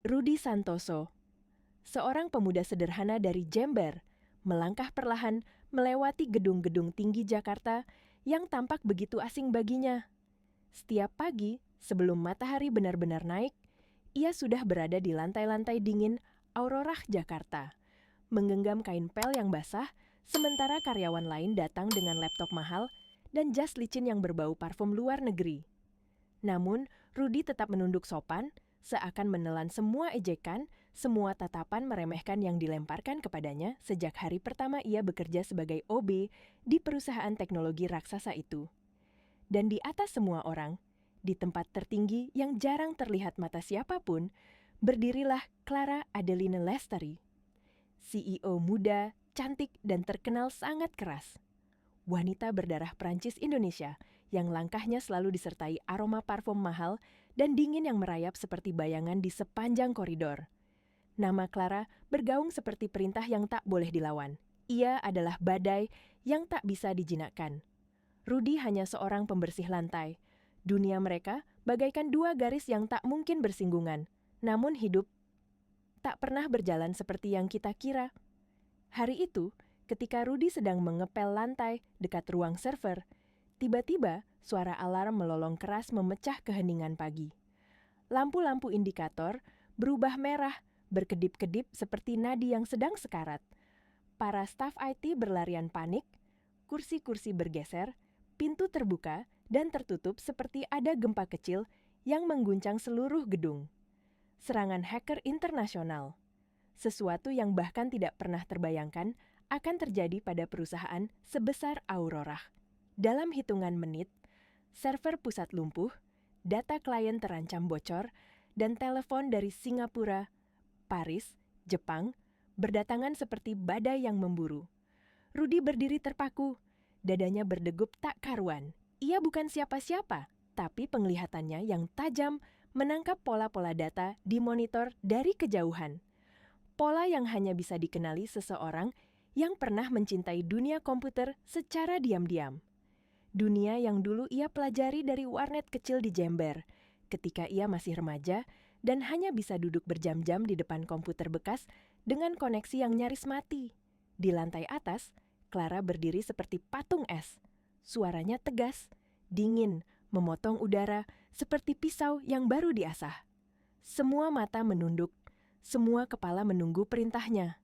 Rudi Santoso, seorang pemuda sederhana dari Jember, melangkah perlahan melewati gedung-gedung tinggi Jakarta yang tampak begitu asing baginya. Setiap pagi, sebelum matahari benar-benar naik, ia sudah berada di lantai-lantai dingin Aurorah Jakarta, menggenggam kain pel yang basah, sementara karyawan lain datang dengan laptop mahal dan jas licin yang berbau parfum luar negeri. Namun, Rudi tetap menunduk sopan, seakan menelan semua ejekan, semua tatapan meremehkan yang dilemparkan kepadanya sejak hari pertama ia bekerja sebagai OB di perusahaan teknologi raksasa itu. Dan di atas semua orang, di tempat tertinggi yang jarang terlihat mata siapapun, berdirilah Clara Adeline Lestari, CEO muda, cantik, dan terkenal sangat keras. Wanita berdarah Prancis Indonesia yang langkahnya selalu disertai aroma parfum mahal dan dingin yang merayap seperti bayangan di sepanjang koridor. Nama Clara bergaung seperti perintah yang tak boleh dilawan. Ia adalah badai yang tak bisa dijinakkan. Rudi hanya seorang pembersih lantai. Dunia mereka bagaikan dua garis yang tak mungkin bersinggungan. Namun hidup tak pernah berjalan seperti yang kita kira. Hari itu, ketika Rudi sedang mengepel lantai dekat ruang server, tiba-tiba suara alarm melolong keras memecah keheningan pagi. Lampu-lampu indikator berubah merah, berkedip-kedip seperti nadi yang sedang sekarat. Para staf IT berlarian panik, kursi-kursi bergeser, pintu terbuka dan tertutup seperti ada gempa kecil yang mengguncang seluruh gedung. Serangan hacker internasional. Sesuatu yang bahkan tidak pernah terbayangkan akan terjadi pada perusahaan sebesar Aurorah. Dalam hitungan menit, server pusat lumpuh, data klien terancam bocor, dan telepon dari Singapura, Paris, Jepang, berdatangan seperti badai yang memburu. Rudi berdiri terpaku, dadanya berdegup tak karuan. Ia bukan siapa-siapa, tapi penglihatannya yang tajam menangkap pola-pola data di monitor dari kejauhan. Pola yang hanya bisa dikenali seseorang yang pernah mencintai dunia komputer secara diam-diam. Dunia yang dulu ia pelajari dari warnet kecil di Jember, ketika ia masih remaja dan hanya bisa duduk berjam-jam di depan komputer bekas dengan koneksi yang nyaris mati. Di lantai atas, Clara berdiri seperti patung es. Suaranya tegas, dingin, memotong udara seperti pisau yang baru diasah. Semua mata menunduk, semua kepala menunggu perintahnya.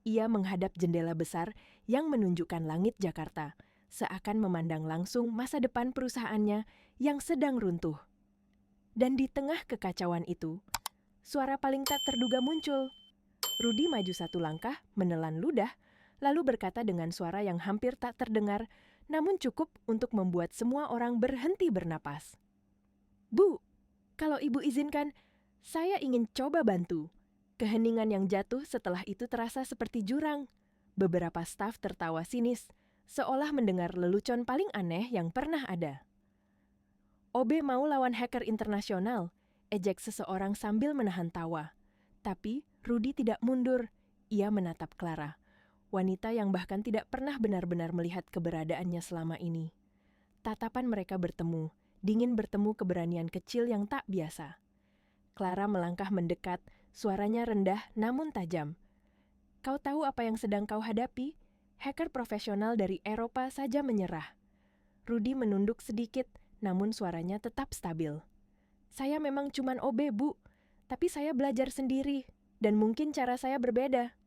Ia menghadap jendela besar yang menunjukkan langit Jakarta, seakan memandang langsung masa depan perusahaannya yang sedang runtuh. Dan di tengah kekacauan itu, suara paling tak terduga muncul. Rudi maju satu langkah, menelan ludah, lalu berkata dengan suara yang hampir tak terdengar, namun cukup untuk membuat semua orang berhenti bernapas. "Bu, kalau Ibu izinkan, saya ingin coba bantu." Keheningan yang jatuh setelah itu terasa seperti jurang. Beberapa staf tertawa sinis, seolah mendengar lelucon paling aneh yang pernah ada. "OB mau lawan hacker internasional," ejek seseorang sambil menahan tawa. Tapi Rudi tidak mundur. Ia menatap Clara, wanita yang bahkan tidak pernah benar-benar melihat keberadaannya selama ini. Tatapan mereka bertemu, dingin bertemu keberanian kecil yang tak biasa. Clara melangkah mendekat, suaranya rendah namun tajam. "Kau tahu apa yang sedang kau hadapi? Hacker profesional dari Eropa saja menyerah." Rudi menunduk sedikit, namun suaranya tetap stabil. "Saya memang cuman OB, Bu. Tapi saya belajar sendiri, dan mungkin cara saya berbeda."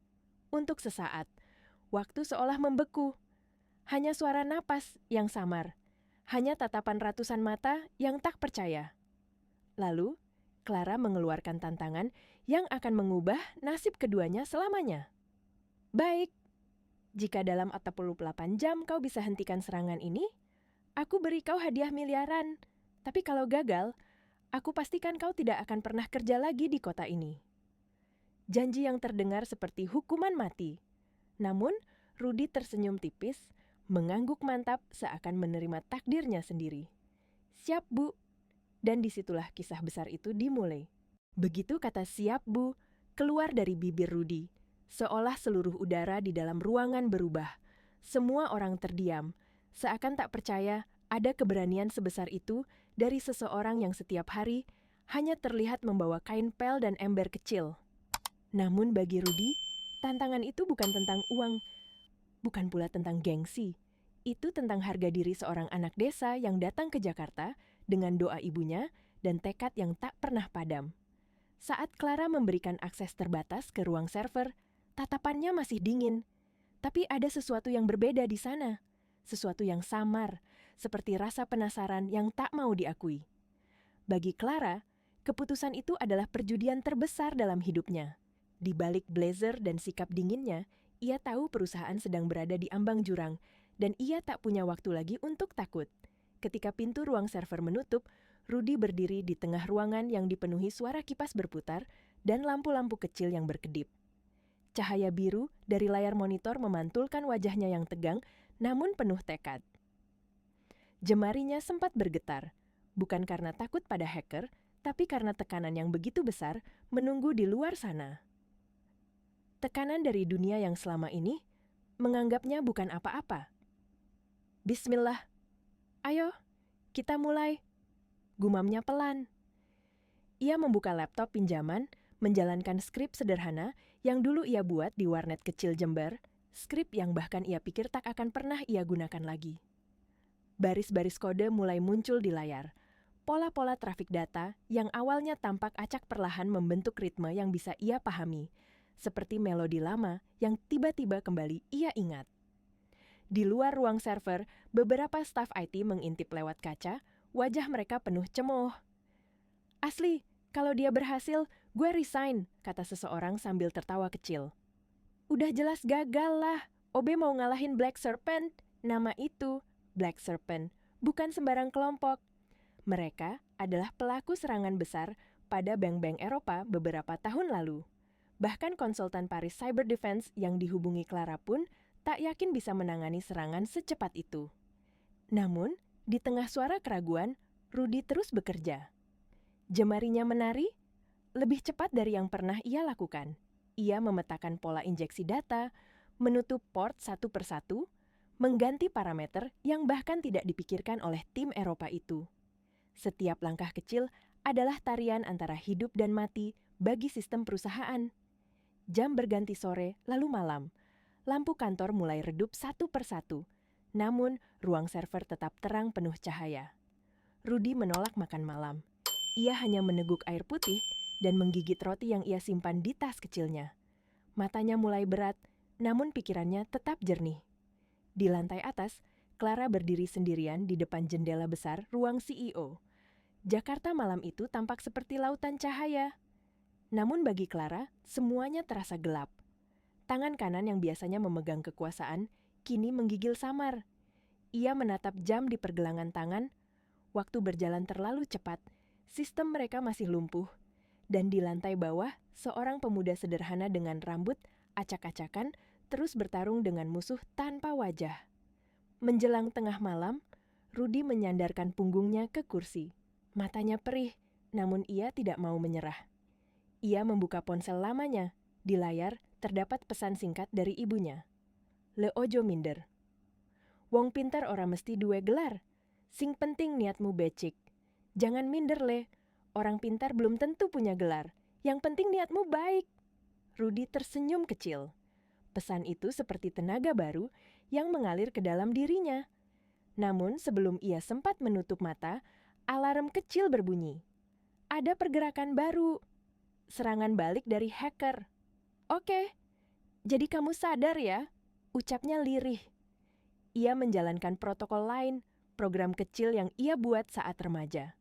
Untuk sesaat, waktu seolah membeku. Hanya suara napas yang samar. Hanya tatapan ratusan mata yang tak percaya. Lalu, Clara mengeluarkan tantangan yang akan mengubah nasib keduanya selamanya. "Baik, jika dalam 48 jam kau bisa hentikan serangan ini, aku beri kau hadiah miliaran. Tapi kalau gagal, aku pastikan kau tidak akan pernah kerja lagi di kota ini." Janji yang terdengar seperti hukuman mati. Namun, Rudi tersenyum tipis, mengangguk mantap seakan menerima takdirnya sendiri. "Siap, Bu." Dan disitulah kisah besar itu dimulai. Begitu kata "siap, Bu" keluar dari bibir Rudi, seolah seluruh udara di dalam ruangan berubah. Semua orang terdiam, seakan tak percaya ada keberanian sebesar itu dari seseorang yang setiap hari hanya terlihat membawa kain pel dan ember kecil. Namun bagi Rudy, tantangan itu bukan tentang uang, bukan pula tentang gengsi. Itu tentang harga diri seorang anak desa yang datang ke Jakarta dengan doa ibunya dan tekad yang tak pernah padam. Saat Clara memberikan akses terbatas ke ruang server, tatapannya masih dingin. Tapi ada sesuatu yang berbeda di sana. Sesuatu yang samar, seperti rasa penasaran yang tak mau diakui. Bagi Clara, keputusan itu adalah perjudian terbesar dalam hidupnya. Di balik blazer dan sikap dinginnya, ia tahu perusahaan sedang berada di ambang jurang, dan ia tak punya waktu lagi untuk takut. Ketika pintu ruang server menutup, Rudy berdiri di tengah ruangan yang dipenuhi suara kipas berputar dan lampu-lampu kecil yang berkedip. Cahaya biru dari layar monitor memantulkan wajahnya yang tegang, namun penuh tekad. Jemarinya sempat bergetar, bukan karena takut pada hacker, tapi karena tekanan yang begitu besar menunggu di luar sana. Tekanan dari dunia yang selama ini menganggapnya bukan apa-apa. Bismillah, ayo, kita mulai. Gumamnya pelan. Ia membuka laptop pinjaman, menjalankan skrip sederhana yang dulu ia buat di warnet kecil Jember, skrip yang bahkan ia pikir tak akan pernah ia gunakan lagi. Baris-baris kode mulai muncul di layar. Pola-pola trafik data yang awalnya tampak acak perlahan membentuk ritme yang bisa ia pahami, seperti melodi lama yang tiba-tiba kembali ia ingat. Di luar ruang server, beberapa staf IT mengintip lewat kaca, wajah mereka penuh cemooh. "Asli, kalau dia berhasil, gue resign," kata seseorang sambil tertawa kecil. "Udah jelas gagal lah, OB mau ngalahin Black Serpent. Nama itu, Black Serpent, bukan sembarang kelompok. Mereka adalah pelaku serangan besar pada bank-bank Eropa beberapa tahun lalu. Bahkan konsultan Paris Cyber Defense yang dihubungi Clara pun tak yakin bisa menangani serangan secepat itu." Namun, di tengah suara keraguan, Rudy terus bekerja. Jemarinya menari, lebih cepat dari yang pernah ia lakukan. Ia memetakan pola injeksi data, menutup port satu persatu, mengganti parameter yang bahkan tidak dipikirkan oleh tim Eropa itu. Setiap langkah kecil adalah tarian antara hidup dan mati bagi sistem perusahaan. Jam berganti sore, lalu malam. Lampu kantor mulai redup satu persatu, namun ruang server tetap terang penuh cahaya. Rudy menolak makan malam. Ia hanya meneguk air putih dan menggigit roti yang ia simpan di tas kecilnya. Matanya mulai berat, namun pikirannya tetap jernih. Di lantai atas, Clara berdiri sendirian di depan jendela besar ruang CEO. Jakarta malam itu tampak seperti lautan cahaya. Namun bagi Clara, semuanya terasa gelap. Tangan kanan yang biasanya memegang kekuasaan, kini menggigil samar. Ia menatap jam di pergelangan tangan. Waktu berjalan terlalu cepat, sistem mereka masih lumpuh. Dan di lantai bawah, seorang pemuda sederhana dengan rambut acak-acakan terus bertarung dengan musuh tanpa wajah. Menjelang tengah malam, Rudy menyandarkan punggungnya ke kursi. Matanya perih, namun ia tidak mau menyerah. Ia membuka ponsel lamanya. Di layar terdapat pesan singkat dari ibunya. "Le ojo minder. Wong pinter ora mesti duwe gelar. Sing penting niatmu becik. Jangan minder le. Orang pintar belum tentu punya gelar. Yang penting niatmu baik." Rudy tersenyum kecil. Pesan itu seperti tenaga baru yang mengalir ke dalam dirinya. Namun sebelum ia sempat menutup mata, alarm kecil berbunyi. Ada pergerakan baru. Serangan balik dari hacker. "Oke, jadi kamu sadar ya?" ucapnya lirih. Ia menjalankan protokol lain, program kecil yang ia buat saat remaja.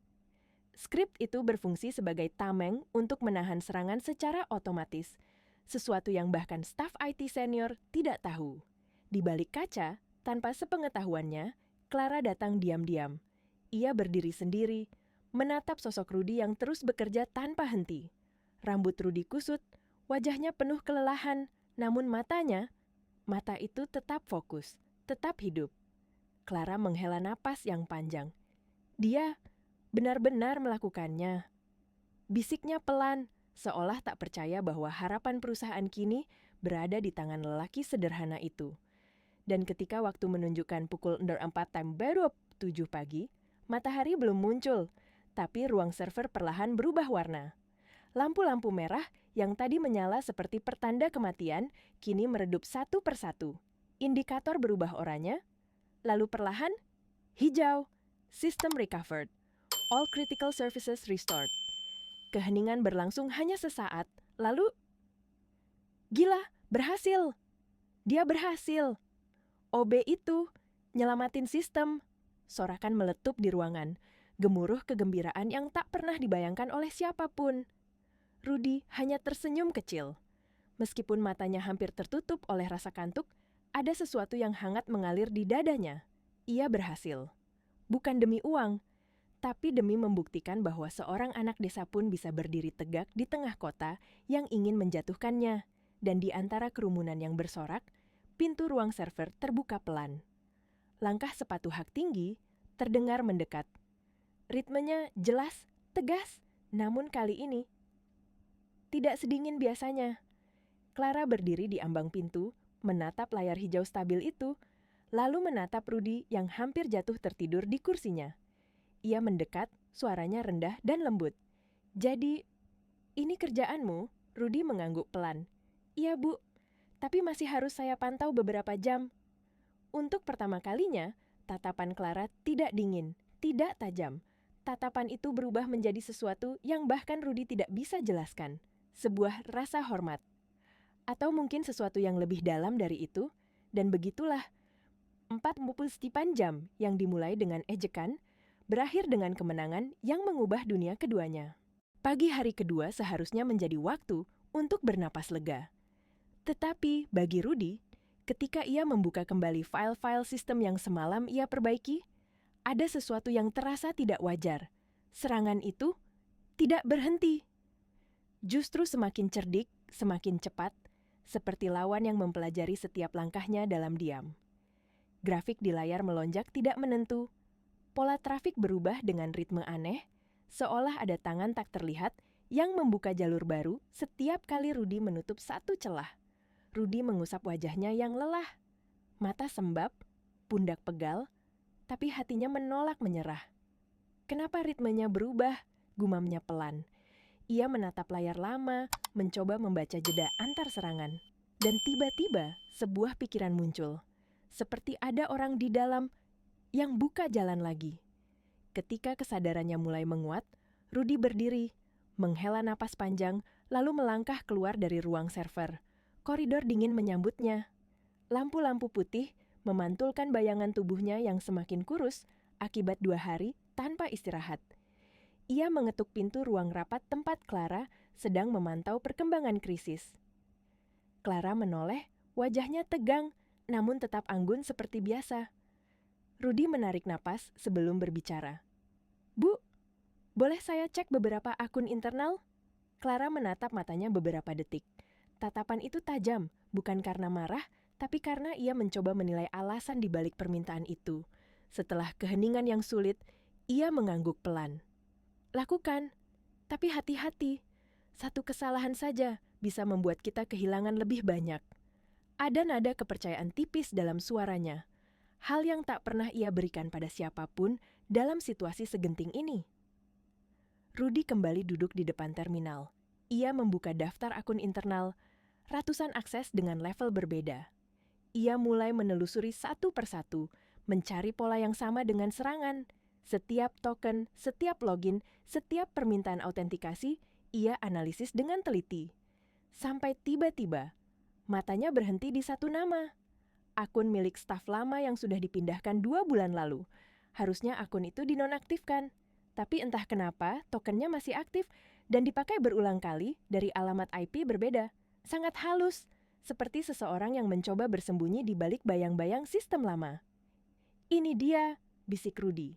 Skrip itu berfungsi sebagai tameng untuk menahan serangan secara otomatis, sesuatu yang bahkan staf IT senior tidak tahu. Di balik kaca, tanpa sepengetahuannya, Clara datang diam-diam. Ia berdiri sendiri, menatap sosok Rudy yang terus bekerja tanpa henti. Rambut Rudy kusut, wajahnya penuh kelelahan, namun mata itu tetap fokus, tetap hidup. Clara menghela napas yang panjang. Dia benar-benar melakukannya. Bisiknya pelan, seolah tak percaya bahwa harapan perusahaan kini berada di tangan lelaki sederhana itu. Dan ketika waktu menunjukkan pukul 04 baru 7 pagi, matahari belum muncul, tapi ruang server perlahan berubah warna. Lampu-lampu merah yang tadi menyala seperti pertanda kematian, kini meredup satu persatu. Indikator berubah oranye, lalu perlahan, hijau. System recovered. All critical services restored. Keheningan berlangsung hanya sesaat, lalu... Gila, berhasil! Dia berhasil! OB itu, nyelamatin sistem. Sorakan meletup di ruangan, gemuruh kegembiraan yang tak pernah dibayangkan oleh siapapun. Rudy hanya tersenyum kecil. Meskipun matanya hampir tertutup oleh rasa kantuk, ada sesuatu yang hangat mengalir di dadanya. Ia berhasil. Bukan demi uang, tapi demi membuktikan bahwa seorang anak desa pun bisa berdiri tegak di tengah kota yang ingin menjatuhkannya. Dan di antara kerumunan yang bersorak, pintu ruang server terbuka pelan. Langkah sepatu hak tinggi terdengar mendekat. Ritmenya jelas, tegas, namun kali ini tidak sedingin biasanya. Clara berdiri di ambang pintu, menatap layar hijau stabil itu, lalu menatap Rudy yang hampir jatuh tertidur di kursinya. Ia mendekat, suaranya rendah dan lembut. "Jadi, ini kerjaanmu?" Rudy mengangguk pelan. "Iya, Bu. Tapi masih harus saya pantau beberapa jam." Untuk pertama kalinya, tatapan Clara tidak dingin, tidak tajam. Tatapan itu berubah menjadi sesuatu yang bahkan Rudy tidak bisa jelaskan. Sebuah rasa hormat. Atau mungkin sesuatu yang lebih dalam dari itu. Dan begitulah, 48 jam yang dimulai dengan ejekan, berakhir dengan kemenangan yang mengubah dunia keduanya. Pagi hari kedua seharusnya menjadi waktu untuk bernapas lega. Tetapi bagi Rudy, ketika ia membuka kembali file-file sistem yang semalam ia perbaiki, ada sesuatu yang terasa tidak wajar. Serangan itu tidak berhenti. Justru semakin cerdik, semakin cepat, seperti lawan yang mempelajari setiap langkahnya dalam diam. Grafik di layar melonjak tidak menentu. Pola trafik berubah dengan ritme aneh, seolah ada tangan tak terlihat yang membuka jalur baru setiap kali Rudy menutup satu celah. Rudy mengusap wajahnya yang lelah. Mata sembab, pundak pegal, tapi hatinya menolak menyerah. "Kenapa ritmenya berubah?" gumamnya pelan. Ia menatap layar lama, mencoba membaca jeda antar serangan. Dan tiba-tiba sebuah pikiran muncul. Seperti ada orang di dalam yang buka jalan lagi. Ketika kesadarannya mulai menguat, Rudy berdiri, menghela napas panjang, lalu melangkah keluar dari ruang server. Koridor dingin menyambutnya. Lampu-lampu putih memantulkan bayangan tubuhnya yang semakin kurus akibat 2 hari tanpa istirahat. Ia mengetuk pintu ruang rapat tempat Clara sedang memantau perkembangan krisis. Clara menoleh, wajahnya tegang, namun tetap anggun seperti biasa. Rudy menarik napas sebelum berbicara. "Bu, boleh saya cek beberapa akun internal?" Clara menatap matanya beberapa detik. Tatapan itu tajam, bukan karena marah, tapi karena ia mencoba menilai alasan di balik permintaan itu. Setelah keheningan yang sulit, ia mengangguk pelan. "Lakukan, tapi hati-hati. Satu kesalahan saja bisa membuat kita kehilangan lebih banyak." Ada nada kepercayaan tipis dalam suaranya. Hal yang tak pernah ia berikan pada siapapun dalam situasi segenting ini. Rudy kembali duduk di depan terminal. Ia membuka daftar akun internal, ratusan akses dengan level berbeda. Ia mulai menelusuri satu persatu, mencari pola yang sama dengan serangan. Setiap token, setiap login, setiap permintaan autentikasi, ia analisis dengan teliti. Sampai tiba-tiba, matanya berhenti di satu nama. Akun milik staf lama yang sudah dipindahkan 2 bulan lalu. Harusnya akun itu dinonaktifkan. Tapi entah kenapa tokennya masih aktif dan dipakai berulang kali dari alamat IP berbeda. Sangat halus, seperti seseorang yang mencoba bersembunyi di balik bayang-bayang sistem lama. "Ini dia," bisik Rudy.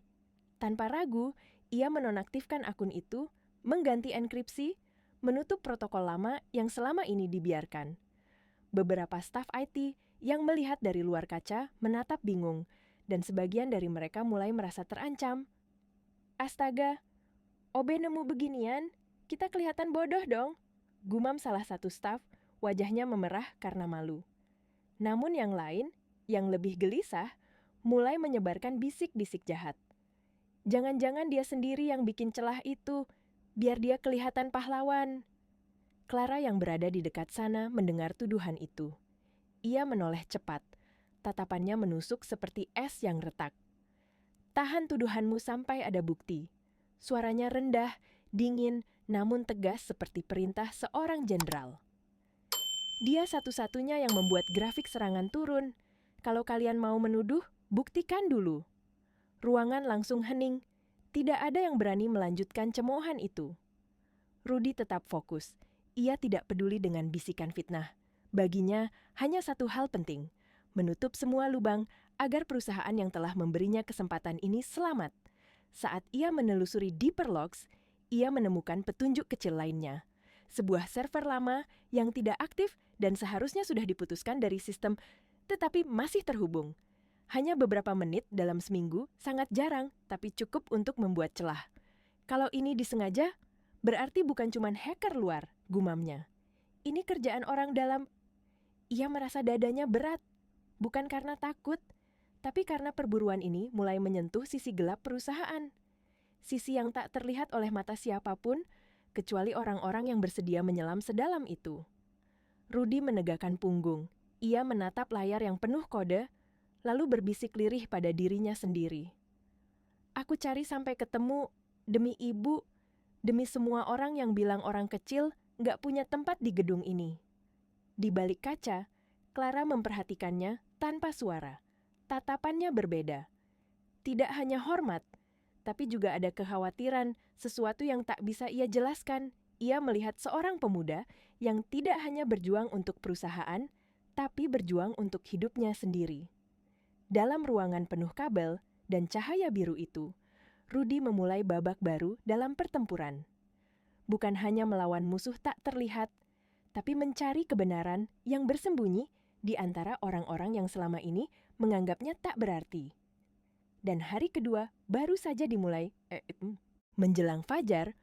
Tanpa ragu, ia menonaktifkan akun itu, mengganti enkripsi, menutup protokol lama yang selama ini dibiarkan. Beberapa staf IT yang melihat dari luar kaca menatap bingung, dan sebagian dari mereka mulai merasa terancam. "Astaga, OB nemu beginian, kita kelihatan bodoh dong," gumam salah satu staf, wajahnya memerah karena malu. Namun yang lain, yang lebih gelisah, mulai menyebarkan bisik-bisik jahat. Jangan-jangan dia sendiri yang bikin celah itu, biar dia kelihatan pahlawan. Clara yang berada di dekat sana mendengar tuduhan itu. Ia menoleh cepat, tatapannya menusuk seperti es yang retak. Tahan tuduhanmu sampai ada bukti. Suaranya rendah, dingin, namun tegas seperti perintah seorang jenderal. Dia satu-satunya yang membuat grafik serangan turun. Kalau kalian mau menuduh, buktikan dulu. Ruangan langsung hening. Tidak ada yang berani melanjutkan cemoohan itu. Rudy tetap fokus. Ia tidak peduli dengan bisikan fitnah. Baginya, hanya satu hal penting. Menutup semua lubang agar perusahaan yang telah memberinya kesempatan ini selamat. Saat ia menelusuri Deeper Logs, ia menemukan petunjuk kecil lainnya. Sebuah server lama yang tidak aktif dan seharusnya sudah diputuskan dari sistem, tetapi masih terhubung. Hanya beberapa menit dalam seminggu, sangat jarang, tapi cukup untuk membuat celah. Kalau ini disengaja, berarti bukan cuma hacker luar, gumamnya. Ini kerjaan orang dalam. Ia merasa dadanya berat, bukan karena takut, tapi karena perburuan ini mulai menyentuh sisi gelap perusahaan. Sisi yang tak terlihat oleh mata siapapun, kecuali orang-orang yang bersedia menyelam sedalam itu. Rudy menegakkan punggung. Ia menatap layar yang penuh kode, lalu berbisik lirih pada dirinya sendiri. Aku cari sampai ketemu, demi ibu, demi semua orang yang bilang orang kecil nggak punya tempat di gedung ini. Di balik kaca, Clara memperhatikannya tanpa suara. Tatapannya berbeda. Tidak hanya hormat, tapi juga ada kekhawatiran, sesuatu yang tak bisa ia jelaskan. Ia melihat seorang pemuda yang tidak hanya berjuang untuk perusahaan, tapi berjuang untuk hidupnya sendiri. Dalam ruangan penuh kabel dan cahaya biru itu, Rudy memulai babak baru dalam pertempuran. Bukan hanya melawan musuh tak terlihat, tapi mencari kebenaran yang bersembunyi di antara orang-orang yang selama ini menganggapnya tak berarti. Dan hari kedua baru saja dimulai. Menjelang fajar,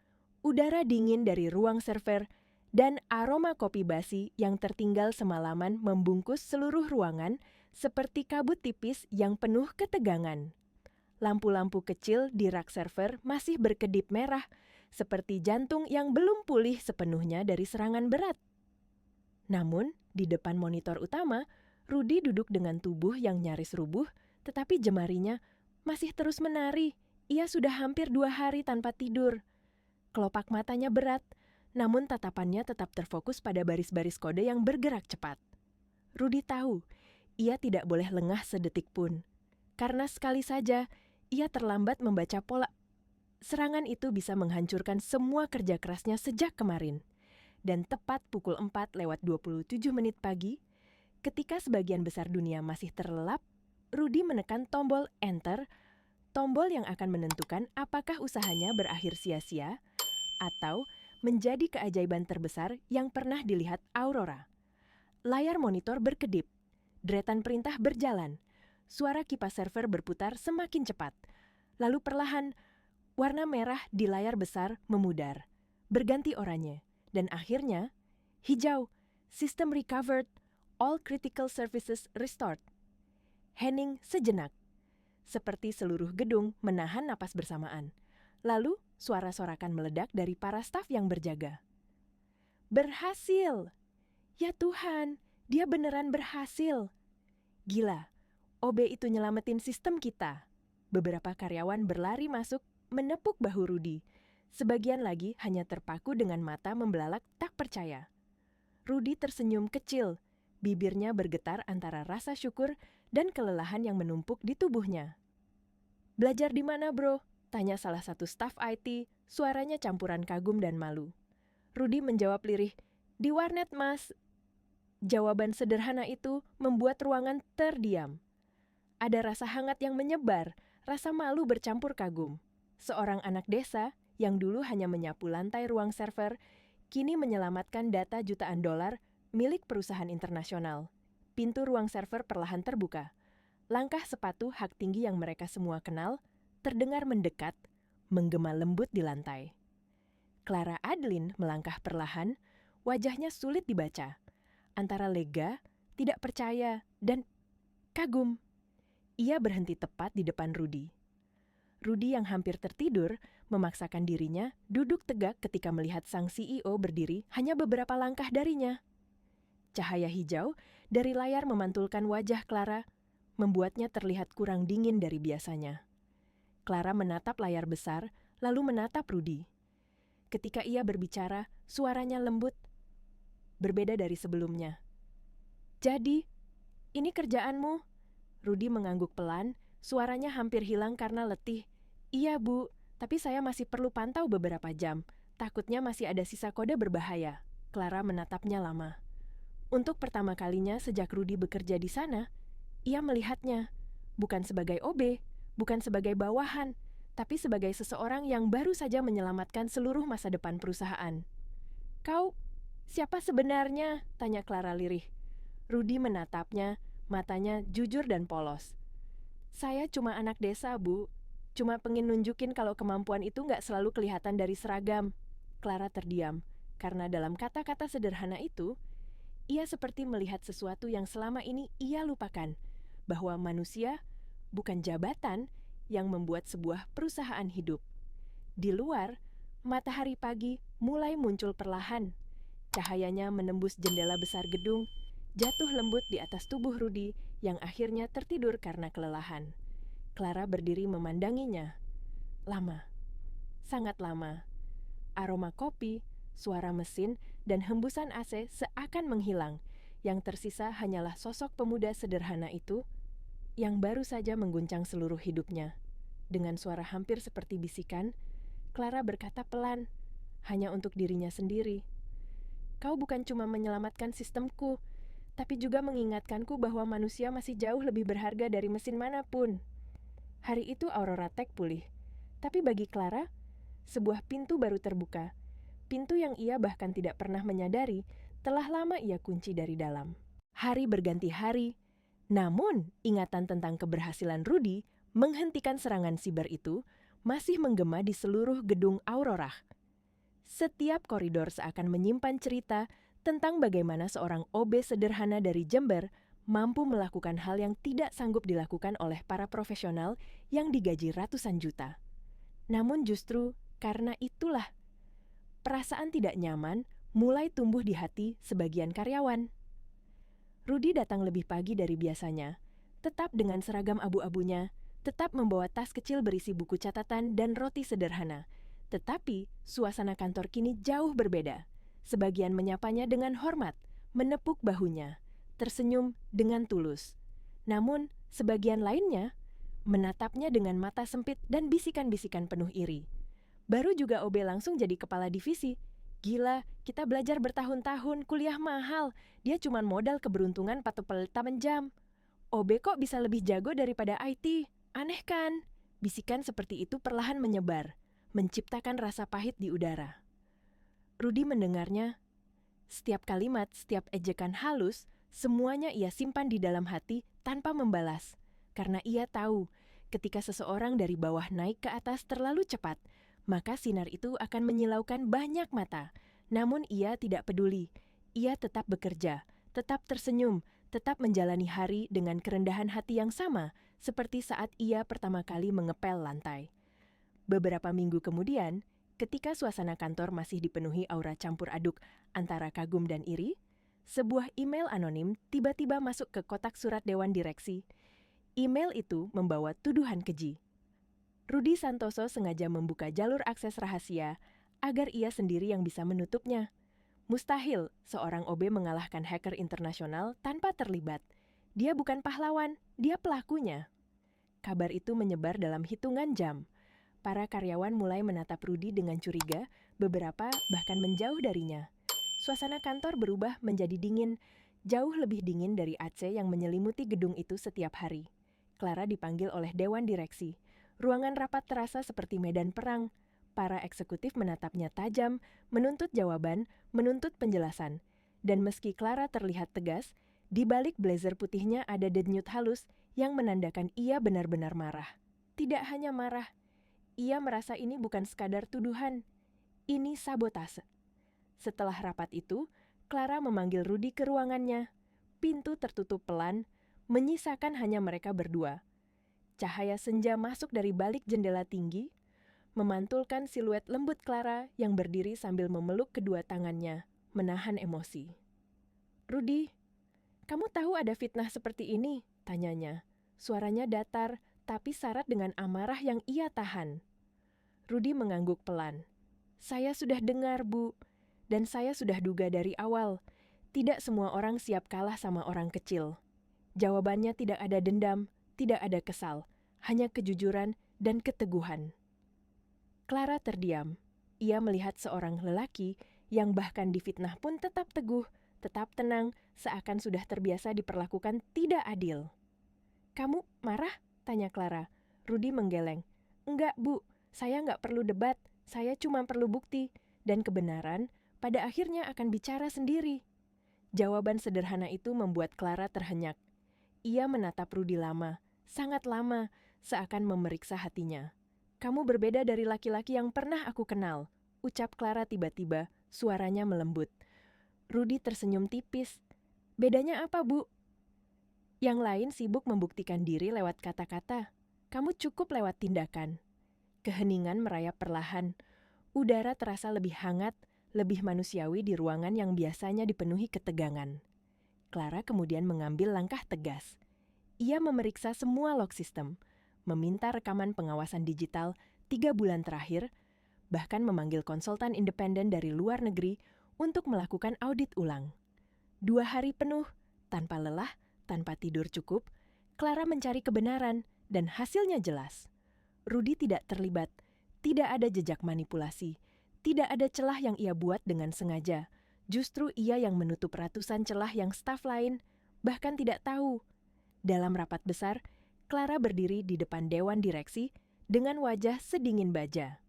udara dingin dari ruang server dan aroma kopi basi yang tertinggal semalaman membungkus seluruh ruangan seperti kabut tipis yang penuh ketegangan. Lampu-lampu kecil di rak server masih berkedip merah, seperti jantung yang belum pulih sepenuhnya dari serangan berat. Namun, di depan monitor utama, Rudy duduk dengan tubuh yang nyaris rubuh, tetapi jemarinya masih terus menari. Ia sudah hampir 2 hari tanpa tidur. Kelopak matanya berat, namun tatapannya tetap terfokus pada baris-baris kode yang bergerak cepat. Rudy tahu, ia tidak boleh lengah sedetik pun. Karena sekali saja, ia terlambat membaca pola. Serangan itu bisa menghancurkan semua kerja kerasnya sejak kemarin. Dan tepat pukul 4:27 pagi, ketika sebagian besar dunia masih terlelap, Rudy menekan tombol Enter, tombol yang akan menentukan apakah usahanya berakhir sia-sia atau menjadi keajaiban terbesar yang pernah dilihat Aurora. Layar monitor berkedip, deretan perintah berjalan, suara kipas server berputar semakin cepat. Lalu perlahan, warna merah di layar besar memudar, berganti oranye, dan akhirnya hijau, system recovered, all critical services restored. Hening sejenak, seperti seluruh gedung menahan napas bersamaan. Lalu suara sorakan meledak dari para staf yang berjaga. Berhasil! Ya Tuhan, dia beneran berhasil. Gila, OB itu nyelamatin sistem kita. Beberapa karyawan berlari masuk, menepuk bahu Rudy. Sebagian lagi hanya terpaku dengan mata membelalak tak percaya. Rudy tersenyum kecil, bibirnya bergetar antara rasa syukur dan kelelahan yang menumpuk di tubuhnya. Belajar di mana, bro? Tanya salah satu staf IT, suaranya campuran kagum dan malu. Rudy menjawab lirih, di warnet, Mas. Jawaban sederhana itu membuat ruangan terdiam. Ada rasa hangat yang menyebar, rasa malu bercampur kagum. Seorang anak desa yang dulu hanya menyapu lantai ruang server, kini menyelamatkan data jutaan dolar milik perusahaan internasional. Pintu ruang server perlahan terbuka. Langkah sepatu hak tinggi yang mereka semua kenal terdengar mendekat, menggema lembut di lantai. Clara Adeline melangkah perlahan, wajahnya sulit dibaca. Antara lega, tidak percaya, dan kagum. Ia berhenti tepat di depan Rudy. Rudy yang hampir tertidur memaksakan dirinya duduk tegak ketika melihat sang CEO berdiri hanya beberapa langkah darinya. Cahaya hijau dari layar memantulkan wajah Clara, membuatnya terlihat kurang dingin dari biasanya. Clara menatap layar besar, lalu menatap Rudy. Ketika ia berbicara, suaranya lembut, berbeda dari sebelumnya. "Jadi, ini kerjaanmu?" Rudy mengangguk pelan, suaranya hampir hilang karena letih. "Iya, Bu, tapi saya masih perlu pantau beberapa jam. Takutnya masih ada sisa kode berbahaya." Clara menatapnya lama. Untuk pertama kalinya sejak Rudy bekerja di sana, ia melihatnya bukan sebagai OB, bukan sebagai bawahan, tapi sebagai seseorang yang baru saja menyelamatkan seluruh masa depan perusahaan. "Kau, siapa sebenarnya?" tanya Clara lirih. Rudy menatapnya, matanya jujur dan polos. "Saya cuma anak desa, Bu. Cuma pengen nunjukin kalau kemampuan itu nggak selalu kelihatan dari seragam." Clara terdiam, karena dalam kata-kata sederhana itu, ia seperti melihat sesuatu yang selama ini ia lupakan, bahwa manusia bukan jabatan yang membuat sebuah perusahaan hidup. Di luar, matahari pagi mulai muncul perlahan. Cahayanya menembus jendela besar gedung, jatuh lembut di atas tubuh Rudy yang akhirnya tertidur karena kelelahan. Clara berdiri memandanginya. Lama, sangat lama. Aroma kopi, suara mesin, dan hembusan AC seakan menghilang. Yang tersisa hanyalah sosok pemuda sederhana itu yang baru saja mengguncang seluruh hidupnya. Dengan suara hampir seperti bisikan, Clara berkata pelan, hanya untuk dirinya sendiri. "Kau bukan cuma menyelamatkan sistemku, tapi juga mengingatkanku bahwa manusia masih jauh lebih berharga dari mesin manapun." Hari itu Aurora Tech pulih. Tapi bagi Clara, sebuah pintu baru terbuka. Pintu yang ia bahkan tidak pernah menyadari telah lama ia kunci dari dalam. Hari berganti hari, namun ingatan tentang keberhasilan Rudy menghentikan serangan siber itu masih menggema di seluruh gedung Aurora. Setiap koridor seakan menyimpan cerita tentang bagaimana seorang OB sederhana dari Jember mampu melakukan hal yang tidak sanggup dilakukan oleh para profesional yang digaji ratusan juta. Namun justru karena itulah, perasaan tidak nyaman mulai tumbuh di hati sebagian karyawan. Rudy datang lebih pagi dari biasanya, tetap dengan seragam abu-abunya, tetap membawa tas kecil berisi buku catatan dan roti sederhana. Tetapi suasana kantor kini jauh berbeda. Sebagian menyapanya dengan hormat, menepuk bahunya, tersenyum dengan tulus. Namun, sebagian lainnya menatapnya dengan mata sempit dan bisikan-bisikan penuh iri. Baru juga OB langsung jadi kepala divisi. "Gila, kita belajar bertahun-tahun, kuliah mahal. Dia cuma modal keberuntungan 48 jam. OB kok bisa lebih jago daripada IT? Aneh kan?" Bisikan seperti itu perlahan menyebar, menciptakan rasa pahit di udara. Rudy mendengarnya. Setiap kalimat, setiap ejekan halus, semuanya ia simpan di dalam hati tanpa membalas. Karena ia tahu, ketika seseorang dari bawah naik ke atas terlalu cepat, maka sinar itu akan menyilaukan banyak mata. Namun ia tidak peduli. Ia tetap bekerja, tetap tersenyum, tetap menjalani hari dengan kerendahan hati yang sama, seperti saat ia pertama kali mengepel lantai. Beberapa minggu kemudian, ketika suasana kantor masih dipenuhi aura campur aduk antara kagum dan iri, sebuah email anonim tiba-tiba masuk ke kotak surat dewan direksi. Email itu membawa tuduhan keji. Rudy Santoso sengaja membuka jalur akses rahasia agar ia sendiri yang bisa menutupnya. Mustahil seorang OB mengalahkan hacker internasional tanpa terlibat. Dia bukan pahlawan, dia pelakunya. Kabar itu menyebar dalam hitungan jam. Para karyawan mulai menatap Rudy dengan curiga, beberapa bahkan menjauh darinya. Suasana kantor berubah menjadi dingin, jauh lebih dingin dari AC yang menyelimuti gedung itu setiap hari. Clara dipanggil oleh dewan direksi. Ruangan rapat terasa seperti medan perang. Para eksekutif menatapnya tajam, menuntut jawaban, menuntut penjelasan. Dan meski Clara terlihat tegas, di balik blazer putihnya ada denyut halus yang menandakan ia benar-benar marah. Tidak hanya marah, ia merasa ini bukan sekadar tuduhan, ini sabotase. Setelah rapat itu, Clara memanggil Rudy ke ruangannya. Pintu tertutup pelan, menyisakan hanya mereka berdua. Cahaya senja masuk dari balik jendela tinggi, memantulkan siluet lembut Clara yang berdiri sambil memeluk kedua tangannya, menahan emosi. "Rudy, kamu tahu ada fitnah seperti ini?" tanyanya. Suaranya datar, tapi syarat dengan amarah yang ia tahan. Rudy mengangguk pelan. "Saya sudah dengar, Bu. Dan saya sudah duga dari awal. Tidak semua orang siap kalah sama orang kecil." Jawabannya tidak ada dendam, tidak ada kesal, hanya kejujuran dan keteguhan. Clara terdiam. Ia melihat seorang lelaki yang bahkan difitnah pun tetap teguh, tetap tenang, seakan sudah terbiasa diperlakukan tidak adil. "Kamu marah?" tanya Clara. Rudy menggeleng. "Enggak, Bu. Saya nggak perlu debat. Saya cuma perlu bukti. Dan kebenaran pada akhirnya akan bicara sendiri." Jawaban sederhana itu membuat Clara terhenyak. Ia menatap Rudy lama, sangat lama, seakan memeriksa hatinya. "Kamu berbeda dari laki-laki yang pernah aku kenal," ucap Clara tiba-tiba, suaranya melembut. Rudy tersenyum tipis. "Bedanya apa, Bu?" "Yang lain sibuk membuktikan diri lewat kata-kata. Kamu cukup lewat tindakan." Keheningan merayap perlahan. Udara terasa lebih hangat, lebih manusiawi di ruangan yang biasanya dipenuhi ketegangan. Clara kemudian mengambil langkah tegas. Ia memeriksa semua log system, meminta rekaman pengawasan digital 3 bulan terakhir, bahkan memanggil konsultan independen dari luar negeri untuk melakukan audit ulang. 2 hari penuh, tanpa lelah, tanpa tidur cukup, Clara mencari kebenaran dan hasilnya jelas. Rudy tidak terlibat, tidak ada jejak manipulasi, tidak ada celah yang ia buat dengan sengaja. Justru ia yang menutup ratusan celah yang staf lain bahkan tidak tahu. Dalam rapat besar, Clara berdiri di depan dewan direksi dengan wajah sedingin baja.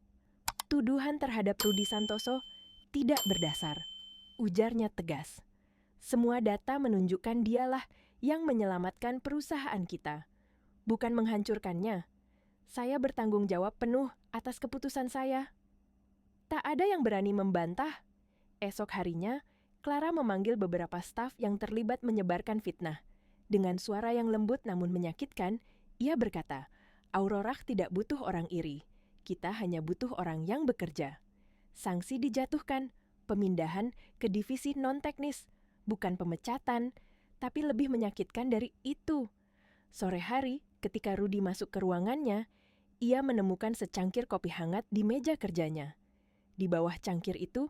"Tuduhan terhadap Rudy Santoso tidak berdasar," ujarnya tegas. "Semua data menunjukkan dialah yang menyelamatkan perusahaan kita, bukan menghancurkannya. Saya bertanggung jawab penuh atas keputusan saya." Tak ada yang berani membantah. Esok harinya, Clara memanggil beberapa staf yang terlibat menyebarkan fitnah. Dengan suara yang lembut namun menyakitkan, ia berkata, "Aurora tidak butuh orang iri. Kita hanya butuh orang yang bekerja." Sanksi dijatuhkan, pemindahan ke divisi non-teknis, bukan pemecatan, tapi lebih menyakitkan dari itu. Sore hari, ketika Rudy masuk ke ruangannya, ia menemukan secangkir kopi hangat di meja kerjanya. Di bawah cangkir itu,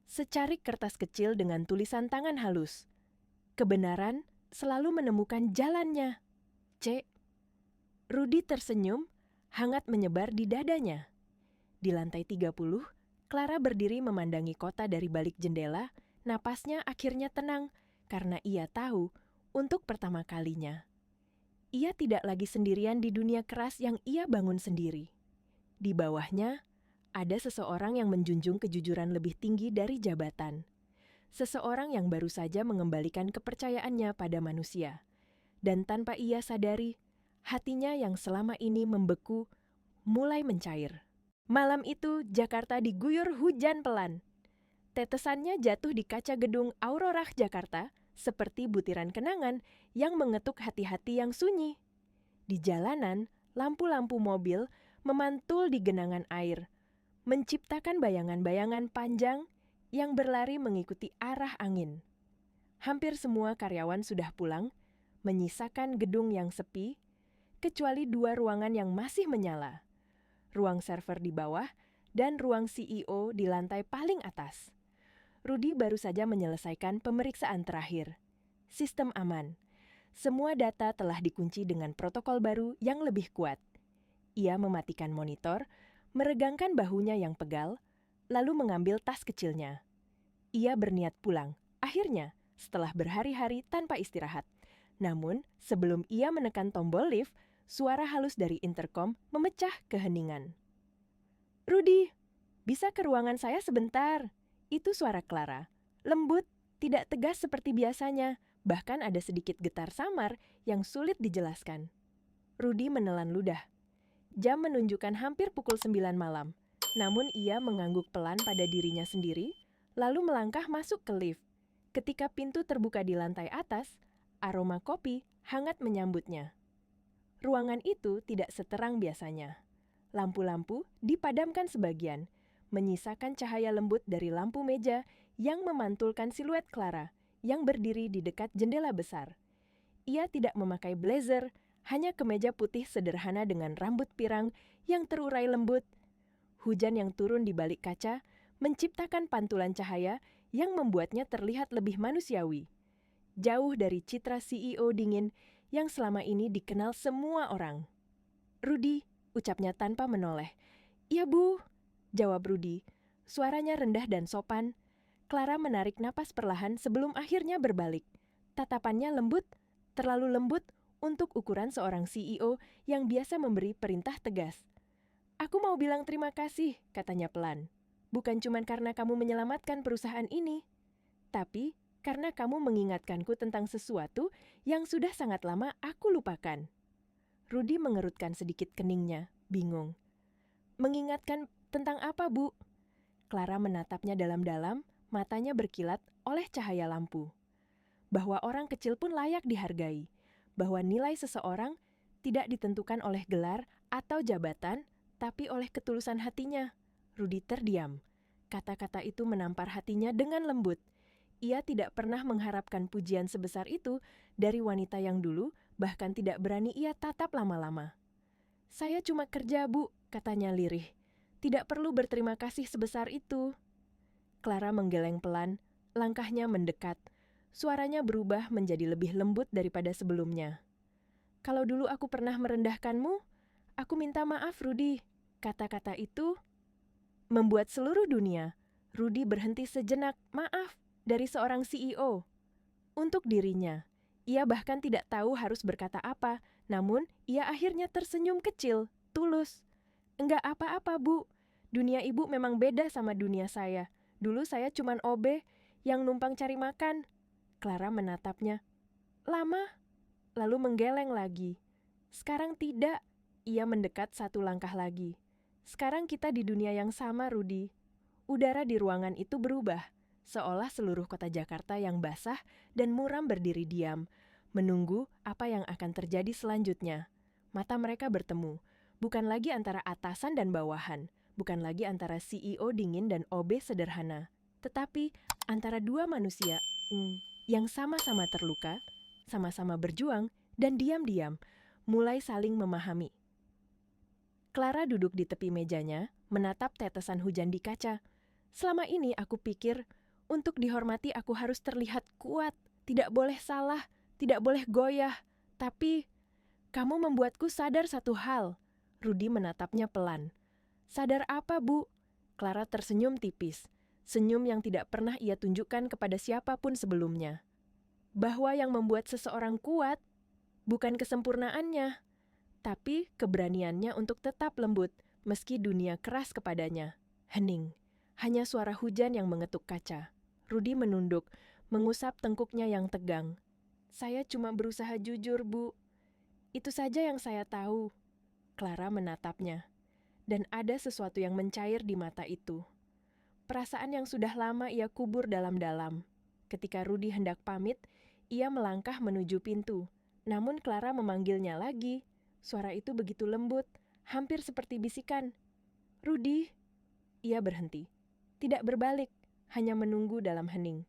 secarik kertas kecil dengan tulisan tangan halus. "Kebenaran selalu menemukan jalannya. C." Rudy tersenyum, hangat menyebar di dadanya. Di lantai 30, Clara berdiri memandangi kota dari balik jendela, napasnya akhirnya tenang karena ia tahu untuk pertama kalinya ia tidak lagi sendirian di dunia keras yang ia bangun sendiri. Di bawahnya, ada seseorang yang menjunjung kejujuran lebih tinggi dari jabatan. Seseorang yang baru saja mengembalikan kepercayaannya pada manusia. Dan tanpa ia sadari, hatinya yang selama ini membeku mulai mencair. Malam itu, Jakarta diguyur hujan pelan. Tetesannya jatuh di kaca gedung Aurora Jakarta seperti butiran kenangan yang mengetuk hati-hati yang sunyi. Di jalanan, lampu-lampu mobil memantul di genangan air, menciptakan bayangan-bayangan panjang yang berlari mengikuti arah angin. Hampir semua karyawan sudah pulang, menyisakan gedung yang sepi, kecuali 2 ruangan yang masih menyala. Ruang server di bawah dan ruang CEO di lantai paling atas. Rudy baru saja menyelesaikan pemeriksaan terakhir. Sistem aman. Semua data telah dikunci dengan protokol baru yang lebih kuat. Ia mematikan monitor, meregangkan bahunya yang pegal, lalu mengambil tas kecilnya. Ia berniat pulang, akhirnya, setelah berhari-hari tanpa istirahat. Namun, sebelum ia menekan tombol lift, suara halus dari intercom memecah keheningan. "Rudy, bisa ke ruangan saya sebentar?" Itu suara Clara. Lembut, tidak tegas seperti biasanya, bahkan ada sedikit getar samar yang sulit dijelaskan. Rudy menelan ludah. Jam menunjukkan hampir pukul 9 malam. Namun ia mengangguk pelan pada dirinya sendiri, lalu melangkah masuk ke lift. Ketika pintu terbuka di lantai atas, aroma kopi hangat menyambutnya. Ruangan itu tidak seterang biasanya. Lampu-lampu dipadamkan sebagian, menyisakan cahaya lembut dari lampu meja yang memantulkan siluet Clara yang berdiri di dekat jendela besar. Ia tidak memakai blazer, hanya kemeja putih sederhana dengan rambut pirang yang terurai lembut. Hujan yang turun di balik kaca menciptakan pantulan cahaya yang membuatnya terlihat lebih manusiawi. Jauh dari citra CEO dingin yang selama ini dikenal semua orang. "Rudy," ucapnya tanpa menoleh. "Iya, Bu," jawab Rudy. Suaranya rendah dan sopan. Clara menarik napas perlahan sebelum akhirnya berbalik. Tatapannya lembut, terlalu lembut untuk ukuran seorang CEO yang biasa memberi perintah tegas. "Aku mau bilang terima kasih," katanya pelan. "Bukan cuma karena kamu menyelamatkan perusahaan ini, tapi karena kamu mengingatkanku tentang sesuatu yang sudah sangat lama aku lupakan." Rudy mengerutkan sedikit keningnya, bingung. "Mengingatkan tentang apa, Bu?" Clara menatapnya dalam-dalam, matanya berkilat oleh cahaya lampu. Bahwa orang kecil pun layak dihargai, bahwa nilai seseorang tidak ditentukan oleh gelar atau jabatan, tapi oleh ketulusan hatinya. Rudy terdiam. Kata-kata itu menampar hatinya dengan lembut. Ia tidak pernah mengharapkan pujian sebesar itu dari wanita yang dulu bahkan tidak berani ia tatap lama-lama. "Saya cuma kerja, Bu," katanya lirih. "Tidak perlu berterima kasih sebesar itu." Clara menggeleng pelan, langkahnya mendekat. Suaranya berubah menjadi lebih lembut daripada sebelumnya. "Kalau dulu aku pernah merendahkanmu, aku minta maaf, Rudy." Kata-kata itu membuat seluruh dunia. Rudy berhenti sejenak, maaf, dari seorang CEO. Untuk dirinya, ia bahkan tidak tahu harus berkata apa, namun ia akhirnya tersenyum kecil, tulus. "Enggak apa-apa, Bu. Dunia Ibu memang beda sama dunia saya. Dulu saya cuman OB yang numpang cari makan." Clara menatapnya. "Lama?" Lalu menggeleng lagi. "Sekarang tidak." Ia mendekat satu langkah lagi. "Sekarang kita di dunia yang sama, Rudy." Udara di ruangan itu berubah, seolah seluruh kota Jakarta yang basah dan muram berdiri diam, menunggu apa yang akan terjadi selanjutnya. Mata mereka bertemu, bukan lagi antara atasan dan bawahan, bukan lagi antara CEO dingin dan OB sederhana, tetapi antara dua manusia yang sama-sama terluka, sama-sama berjuang, dan diam-diam mulai saling memahami. Clara duduk di tepi mejanya, menatap tetesan hujan di kaca. "Selama ini aku pikir, untuk dihormati aku harus terlihat kuat, tidak boleh salah, tidak boleh goyah. Tapi, kamu membuatku sadar satu hal." Rudy menatapnya pelan. "Sadar apa, Bu?" Clara tersenyum tipis, senyum yang tidak pernah ia tunjukkan kepada siapapun sebelumnya. "Bahwa yang membuat seseorang kuat, bukan kesempurnaannya, tapi keberaniannya untuk tetap lembut, meski dunia keras kepadanya." Hening. Hanya suara hujan yang mengetuk kaca. Rudy menunduk, mengusap tengkuknya yang tegang. "Saya cuma berusaha jujur, Bu. Itu saja yang saya tahu." Clara menatapnya. Dan ada sesuatu yang mencair di mata itu. Perasaan yang sudah lama ia kubur dalam-dalam. Ketika Rudy hendak pamit, ia melangkah menuju pintu. Namun Clara memanggilnya lagi. Suara itu begitu lembut, hampir seperti bisikan. "Rudy." Ia berhenti. Tidak berbalik, hanya menunggu dalam hening.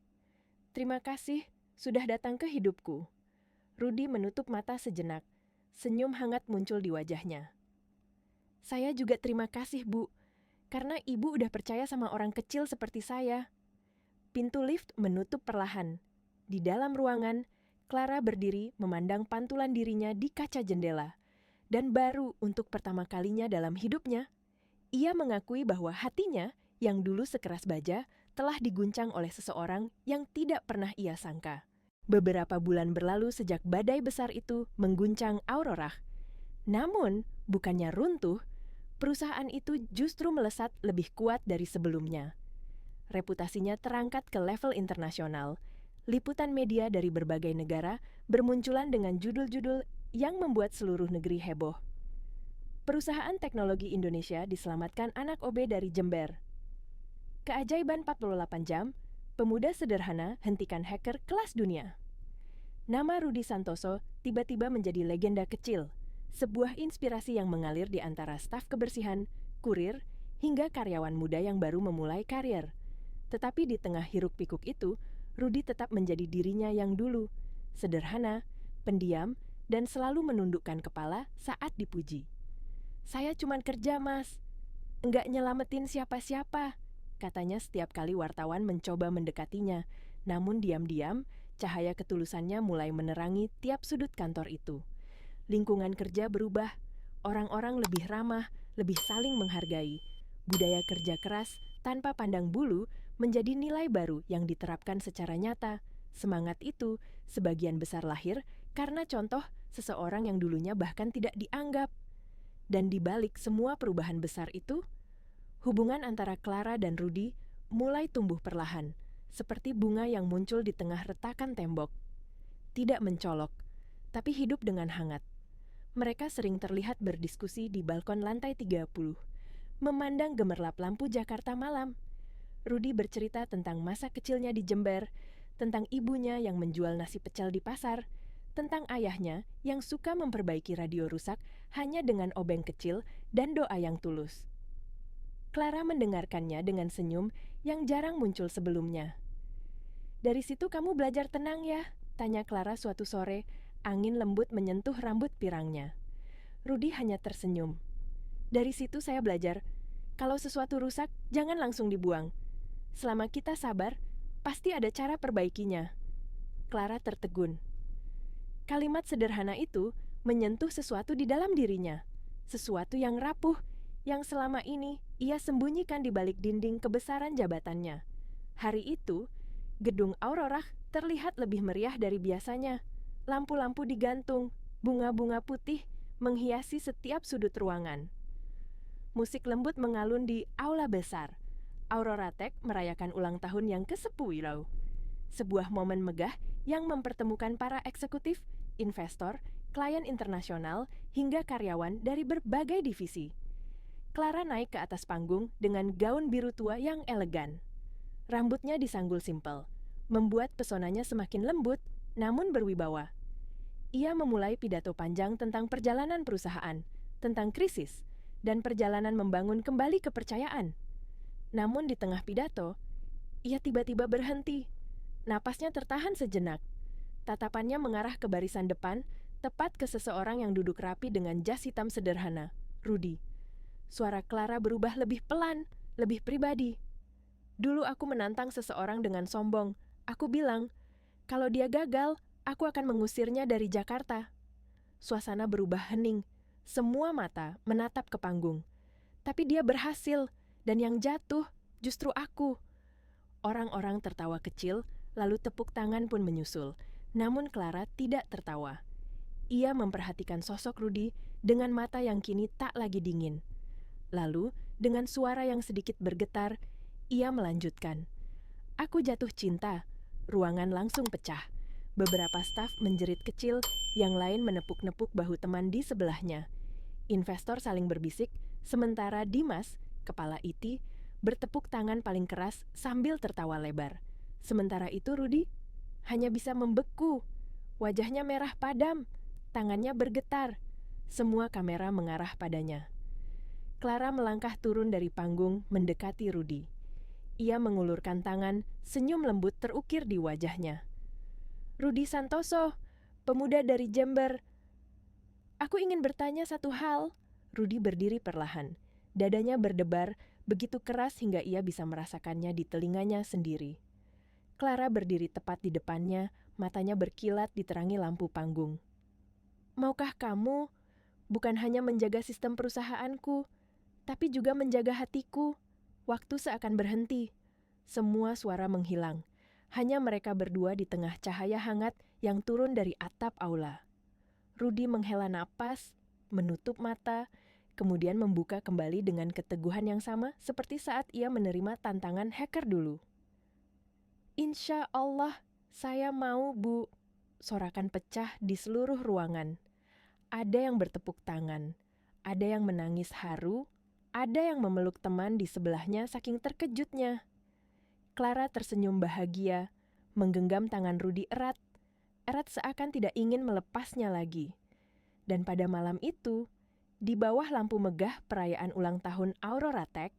"Terima kasih sudah datang ke hidupku." Rudy menutup mata sejenak. Senyum hangat muncul di wajahnya. "Saya juga terima kasih, Bu, karena Ibu udah percaya sama orang kecil seperti saya." Pintu lift menutup perlahan. Di dalam ruangan, Clara berdiri memandang pantulan dirinya di kaca jendela. Dan baru untuk pertama kalinya dalam hidupnya, ia mengakui bahwa hatinya yang dulu sekeras baja telah diguncang oleh seseorang yang tidak pernah ia sangka. Beberapa bulan berlalu sejak badai besar itu mengguncang Aurora. Namun, bukannya runtuh, perusahaan itu justru melesat lebih kuat dari sebelumnya. Reputasinya terangkat ke level internasional. Liputan media dari berbagai negara bermunculan dengan judul-judul yang membuat seluruh negeri heboh. Perusahaan teknologi Indonesia diselamatkan anak OB dari Jember. Keajaiban 48 jam, pemuda sederhana hentikan hacker kelas dunia. Nama Rudy Santoso tiba-tiba menjadi legenda kecil. sebuah inspirasi yang mengalir di antara staf kebersihan, kurir, hingga karyawan muda yang baru memulai karir. Tetapi di tengah hiruk-pikuk itu, Rudy tetap menjadi dirinya yang dulu, sederhana, pendiam, dan selalu menundukkan kepala saat dipuji. "Saya cuman kerja, Mas. Enggak nyelamatin siapa-siapa," katanya setiap kali wartawan mencoba mendekatinya. Namun diam-diam, cahaya ketulusannya mulai menerangi tiap sudut kantor itu. Lingkungan kerja berubah, orang-orang lebih ramah, lebih saling menghargai. Budaya kerja keras tanpa pandang bulu menjadi nilai baru yang diterapkan secara nyata. Semangat itu sebagian besar lahir karena contoh seseorang yang dulunya bahkan tidak dianggap. Dan di balik semua perubahan besar itu, hubungan antara Clara dan Rudy mulai tumbuh perlahan, seperti bunga yang muncul di tengah retakan tembok. Tidak mencolok, tapi hidup dengan hangat. Mereka sering terlihat berdiskusi di balkon lantai 30, memandang gemerlap lampu Jakarta malam. Rudy bercerita tentang masa kecilnya di Jember, tentang ibunya yang menjual nasi pecel di pasar, tentang ayahnya yang suka memperbaiki radio rusak hanya dengan obeng kecil dan doa yang tulus. Clara mendengarkannya dengan senyum yang jarang muncul sebelumnya. "Dari situ kamu belajar tenang ya?" tanya Clara suatu sore. Angin lembut menyentuh rambut pirangnya. Rudy hanya tersenyum. "Dari situ saya belajar, kalau sesuatu rusak, jangan langsung dibuang. Selama kita sabar, pasti ada cara perbaikinya." Clara tertegun. Kalimat sederhana itu menyentuh sesuatu di dalam dirinya. Sesuatu yang rapuh, yang selama ini ia sembunyikan di balik dinding kebesaran jabatannya. Hari itu, gedung Aurora terlihat lebih meriah dari biasanya. Lampu-lampu digantung, bunga-bunga putih menghiasi setiap sudut ruangan. Musik lembut mengalun di aula besar. Aurora Tech merayakan ulang tahun yang ke-10. Sebuah momen megah yang mempertemukan para eksekutif, investor, klien internasional, hingga karyawan dari berbagai divisi. Clara naik ke atas panggung dengan gaun biru tua yang elegan. Rambutnya disanggul simpel, membuat pesonanya semakin lembut namun berwibawa. Ia memulai pidato panjang tentang perjalanan perusahaan, tentang krisis, dan perjalanan membangun kembali kepercayaan. Namun di tengah pidato, ia tiba-tiba berhenti. Napasnya tertahan sejenak. Tatapannya mengarah ke barisan depan, tepat ke seseorang yang duduk rapi dengan jas hitam sederhana, Rudy. Suara Clara berubah lebih pelan, lebih pribadi. "Dulu aku menantang seseorang dengan sombong. Aku bilang, kalau dia gagal, aku akan mengusirnya dari Jakarta." Suasana berubah hening. Semua mata menatap ke panggung. Tapi dia berhasil, dan yang jatuh justru aku. Orang-orang tertawa kecil, lalu tepuk tangan pun menyusul. Namun Clara tidak tertawa. Ia memperhatikan sosok Rudy dengan mata yang kini tak lagi dingin. Lalu, dengan suara yang sedikit bergetar, ia melanjutkan, "Aku jatuh cinta." Ruangan langsung pecah. Beberapa staf menjerit kecil, yang lain menepuk-nepuk bahu teman di sebelahnya. Investor saling berbisik, sementara Dimas, kepala IT, bertepuk tangan paling keras sambil tertawa lebar. Sementara itu Rudy hanya bisa membeku. Wajahnya merah padam, tangannya bergetar. Semua kamera mengarah padanya. Clara melangkah turun dari panggung mendekati Rudy. Ia mengulurkan tangan, senyum lembut terukir di wajahnya. "Rudy Santoso, pemuda dari Jember. Aku ingin bertanya satu hal." Rudy berdiri perlahan. Dadanya berdebar, begitu keras hingga ia bisa merasakannya di telinganya sendiri. Clara berdiri tepat di depannya, matanya berkilat diterangi lampu panggung. "Maukah kamu bukan hanya menjaga sistem perusahaanku, tapi juga menjaga hatiku?" Waktu seakan berhenti. Semua suara menghilang. Hanya mereka berdua di tengah cahaya hangat yang turun dari atap aula. Rudy menghela napas, menutup mata, kemudian membuka kembali dengan keteguhan yang sama seperti saat ia menerima tantangan hacker dulu. "Insya Allah, saya mau, Bu." Sorakan pecah di seluruh ruangan. Ada yang bertepuk tangan, ada yang menangis haru, ada yang memeluk teman di sebelahnya saking terkejutnya. Clara tersenyum bahagia, menggenggam tangan Rudy erat, erat seakan tidak ingin melepasnya lagi. Dan pada malam itu, di bawah lampu megah perayaan ulang tahun Aurora Tech,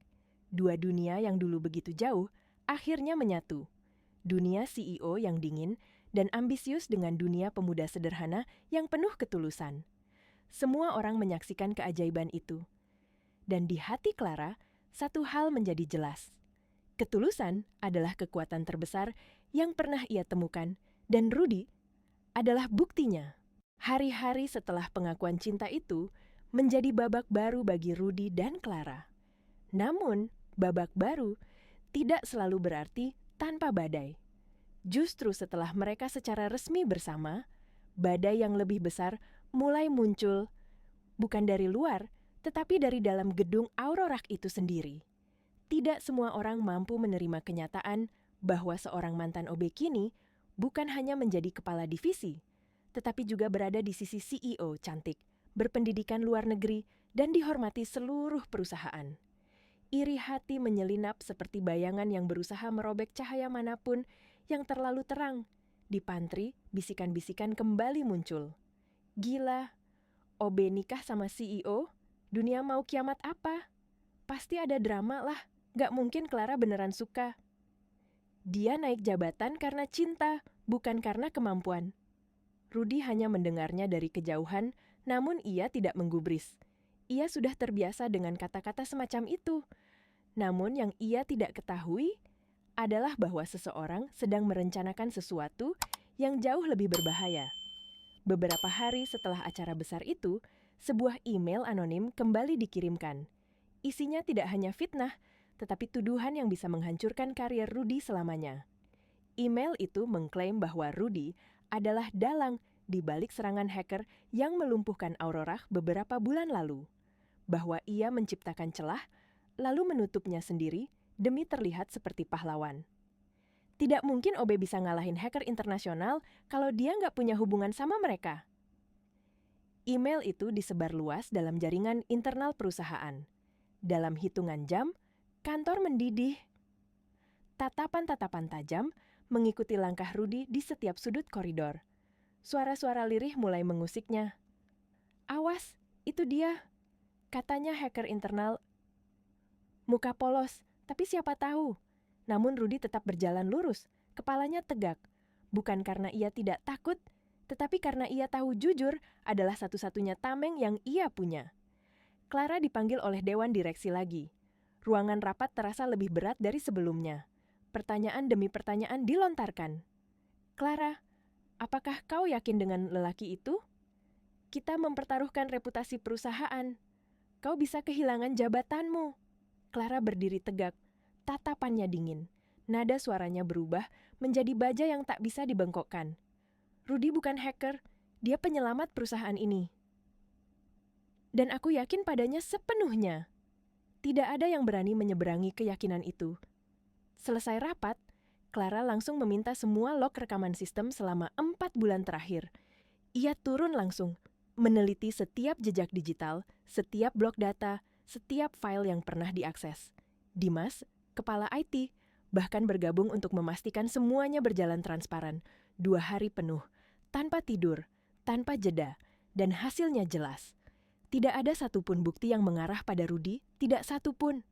dua dunia yang dulu begitu jauh akhirnya menyatu. Dunia CEO yang dingin dan ambisius dengan dunia pemuda sederhana yang penuh ketulusan. Semua orang menyaksikan keajaiban itu. Dan di hati Clara, satu hal menjadi jelas. Ketulusan adalah kekuatan terbesar yang pernah ia temukan, dan Rudy adalah buktinya. Hari-hari setelah pengakuan cinta itu menjadi babak baru bagi Rudy dan Clara. Namun, babak baru tidak selalu berarti tanpa badai. Justru setelah mereka secara resmi bersama, badai yang lebih besar mulai muncul, bukan dari luar, tetapi dari dalam gedung Aurora itu sendiri. Tidak semua orang mampu menerima kenyataan bahwa seorang mantan OB kini bukan hanya menjadi kepala divisi, tetapi juga berada di sisi CEO cantik, berpendidikan luar negeri, dan dihormati seluruh perusahaan. Iri hati menyelinap seperti bayangan yang berusaha merobek cahaya manapun yang terlalu terang. Di pantry, bisikan-bisikan kembali muncul. Gila, OB nikah sama CEO? Dunia mau kiamat apa? Pasti ada drama lah, gak mungkin Clara beneran suka. Dia naik jabatan karena cinta, bukan karena kemampuan. Rudy hanya mendengarnya dari kejauhan, namun ia tidak menggubris. Ia sudah terbiasa dengan kata-kata semacam itu. Namun yang ia tidak ketahui adalah bahwa seseorang sedang merencanakan sesuatu yang jauh lebih berbahaya. Beberapa hari setelah acara besar itu, sebuah email anonim kembali dikirimkan. Isinya tidak hanya fitnah, tetapi tuduhan yang bisa menghancurkan karier Rudy selamanya. Email itu mengklaim bahwa Rudy adalah dalang di balik serangan hacker yang melumpuhkan Aurora beberapa bulan lalu. Bahwa ia menciptakan celah, lalu menutupnya sendiri demi terlihat seperti pahlawan. Tidak mungkin OB bisa ngalahin hacker internasional kalau dia nggak punya hubungan sama mereka. Email itu disebar luas dalam jaringan internal perusahaan. Dalam hitungan jam, kantor mendidih. Tatapan-tatapan tajam mengikuti langkah Rudy di setiap sudut koridor. Suara-suara lirih mulai mengusiknya. Awas, itu dia, katanya hacker internal. Muka polos, tapi siapa tahu. Namun Rudy tetap berjalan lurus, kepalanya tegak. Bukan karena ia tidak takut, tetapi karena ia tahu jujur adalah satu-satunya tameng yang ia punya. Clara dipanggil oleh dewan direksi lagi. Ruangan rapat terasa lebih berat dari sebelumnya. Pertanyaan demi pertanyaan dilontarkan. Clara, apakah kau yakin dengan lelaki itu? Kita mempertaruhkan reputasi perusahaan. Kau bisa kehilangan jabatanmu. Clara berdiri tegak, tatapannya dingin. Nada suaranya berubah menjadi baja yang tak bisa dibengkokkan. Rudy bukan hacker, dia penyelamat perusahaan ini. Dan aku yakin padanya sepenuhnya. Tidak ada yang berani menyeberangi keyakinan itu. Selesai rapat, Clara langsung meminta semua log rekaman sistem selama 4 bulan terakhir. Ia turun langsung, meneliti setiap jejak digital, setiap blok data, setiap file yang pernah diakses. Dimas, kepala IT, bahkan bergabung untuk memastikan semuanya berjalan transparan. 2 hari penuh, tanpa tidur, tanpa jeda, dan hasilnya jelas. Tidak ada satupun bukti yang mengarah pada Rudy, tidak satupun.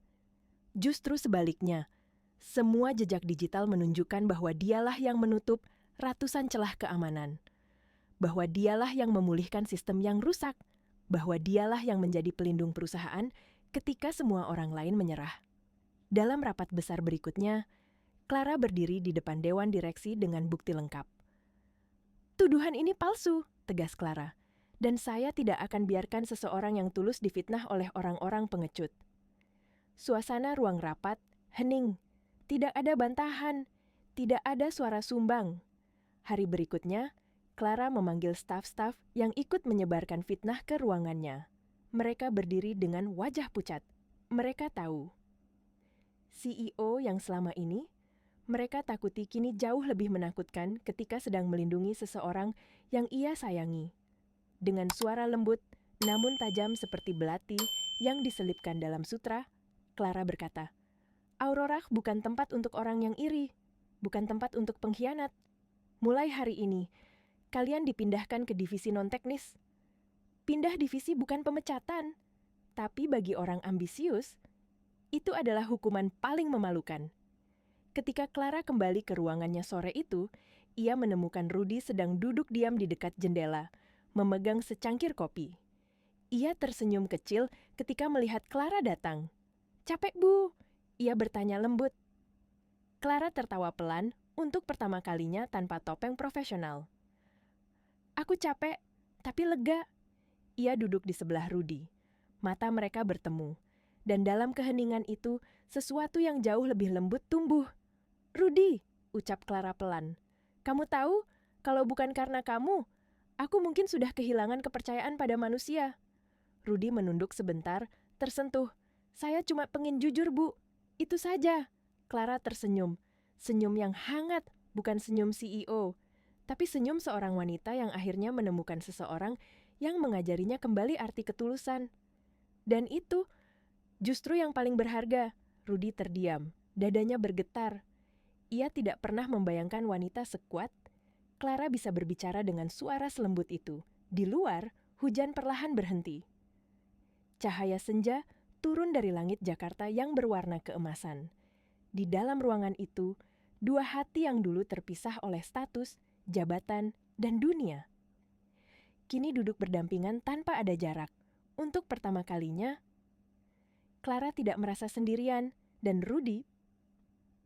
Justru sebaliknya, semua jejak digital menunjukkan bahwa dialah yang menutup ratusan celah keamanan. Bahwa dialah yang memulihkan sistem yang rusak. Bahwa dialah yang menjadi pelindung perusahaan ketika semua orang lain menyerah. Dalam rapat besar berikutnya, Clara berdiri di depan dewan direksi dengan bukti lengkap. Tuduhan ini palsu, tegas Clara. Dan saya tidak akan biarkan seseorang yang tulus difitnah oleh orang-orang pengecut. Suasana ruang rapat hening. Tidak ada bantahan. Tidak ada suara sumbang. Hari berikutnya, Clara memanggil staf-staf yang ikut menyebarkan fitnah ke ruangannya. Mereka berdiri dengan wajah pucat. Mereka tahu. CEO yang selama ini, mereka takuti kini jauh lebih menakutkan ketika sedang melindungi seseorang yang ia sayangi. Dengan suara lembut, namun tajam seperti belati yang diselipkan dalam sutra, Clara berkata, Aurora bukan tempat untuk orang yang iri, bukan tempat untuk pengkhianat. Mulai hari ini, kalian dipindahkan ke divisi non-teknis. Pindah divisi bukan pemecatan, tapi bagi orang ambisius, itu adalah hukuman paling memalukan. Ketika Clara kembali ke ruangannya sore itu, ia menemukan Rudy sedang duduk diam di dekat jendela, memegang secangkir kopi. Ia tersenyum kecil ketika melihat Clara datang. "Capek, Bu?" ia bertanya lembut. Clara tertawa pelan untuk pertama kalinya tanpa topeng profesional. "Aku capek, tapi lega." Ia duduk di sebelah Rudy. Mata mereka bertemu, dan dalam keheningan itu, sesuatu yang jauh lebih lembut tumbuh. "Rudy," ucap Clara pelan, "kamu tahu, kalau bukan karena kamu, aku mungkin sudah kehilangan kepercayaan pada manusia." Rudy menunduk sebentar, tersentuh. "Saya cuma pengen jujur, Bu. Itu saja." Clara tersenyum. Senyum yang hangat, bukan senyum CEO, tapi senyum seorang wanita yang akhirnya menemukan seseorang yang mengajarinya kembali arti ketulusan. Dan itu justru yang paling berharga. Rudy terdiam, dadanya bergetar. Ia tidak pernah membayangkan wanita sekuat Clara bisa berbicara dengan suara selembut itu. Di luar, hujan perlahan berhenti. Cahaya senja turun dari langit Jakarta yang berwarna keemasan. Di dalam ruangan itu, dua hati yang dulu terpisah oleh status, jabatan, dan dunia kini duduk berdampingan tanpa ada jarak. Untuk pertama kalinya, Clara tidak merasa sendirian, dan Rudy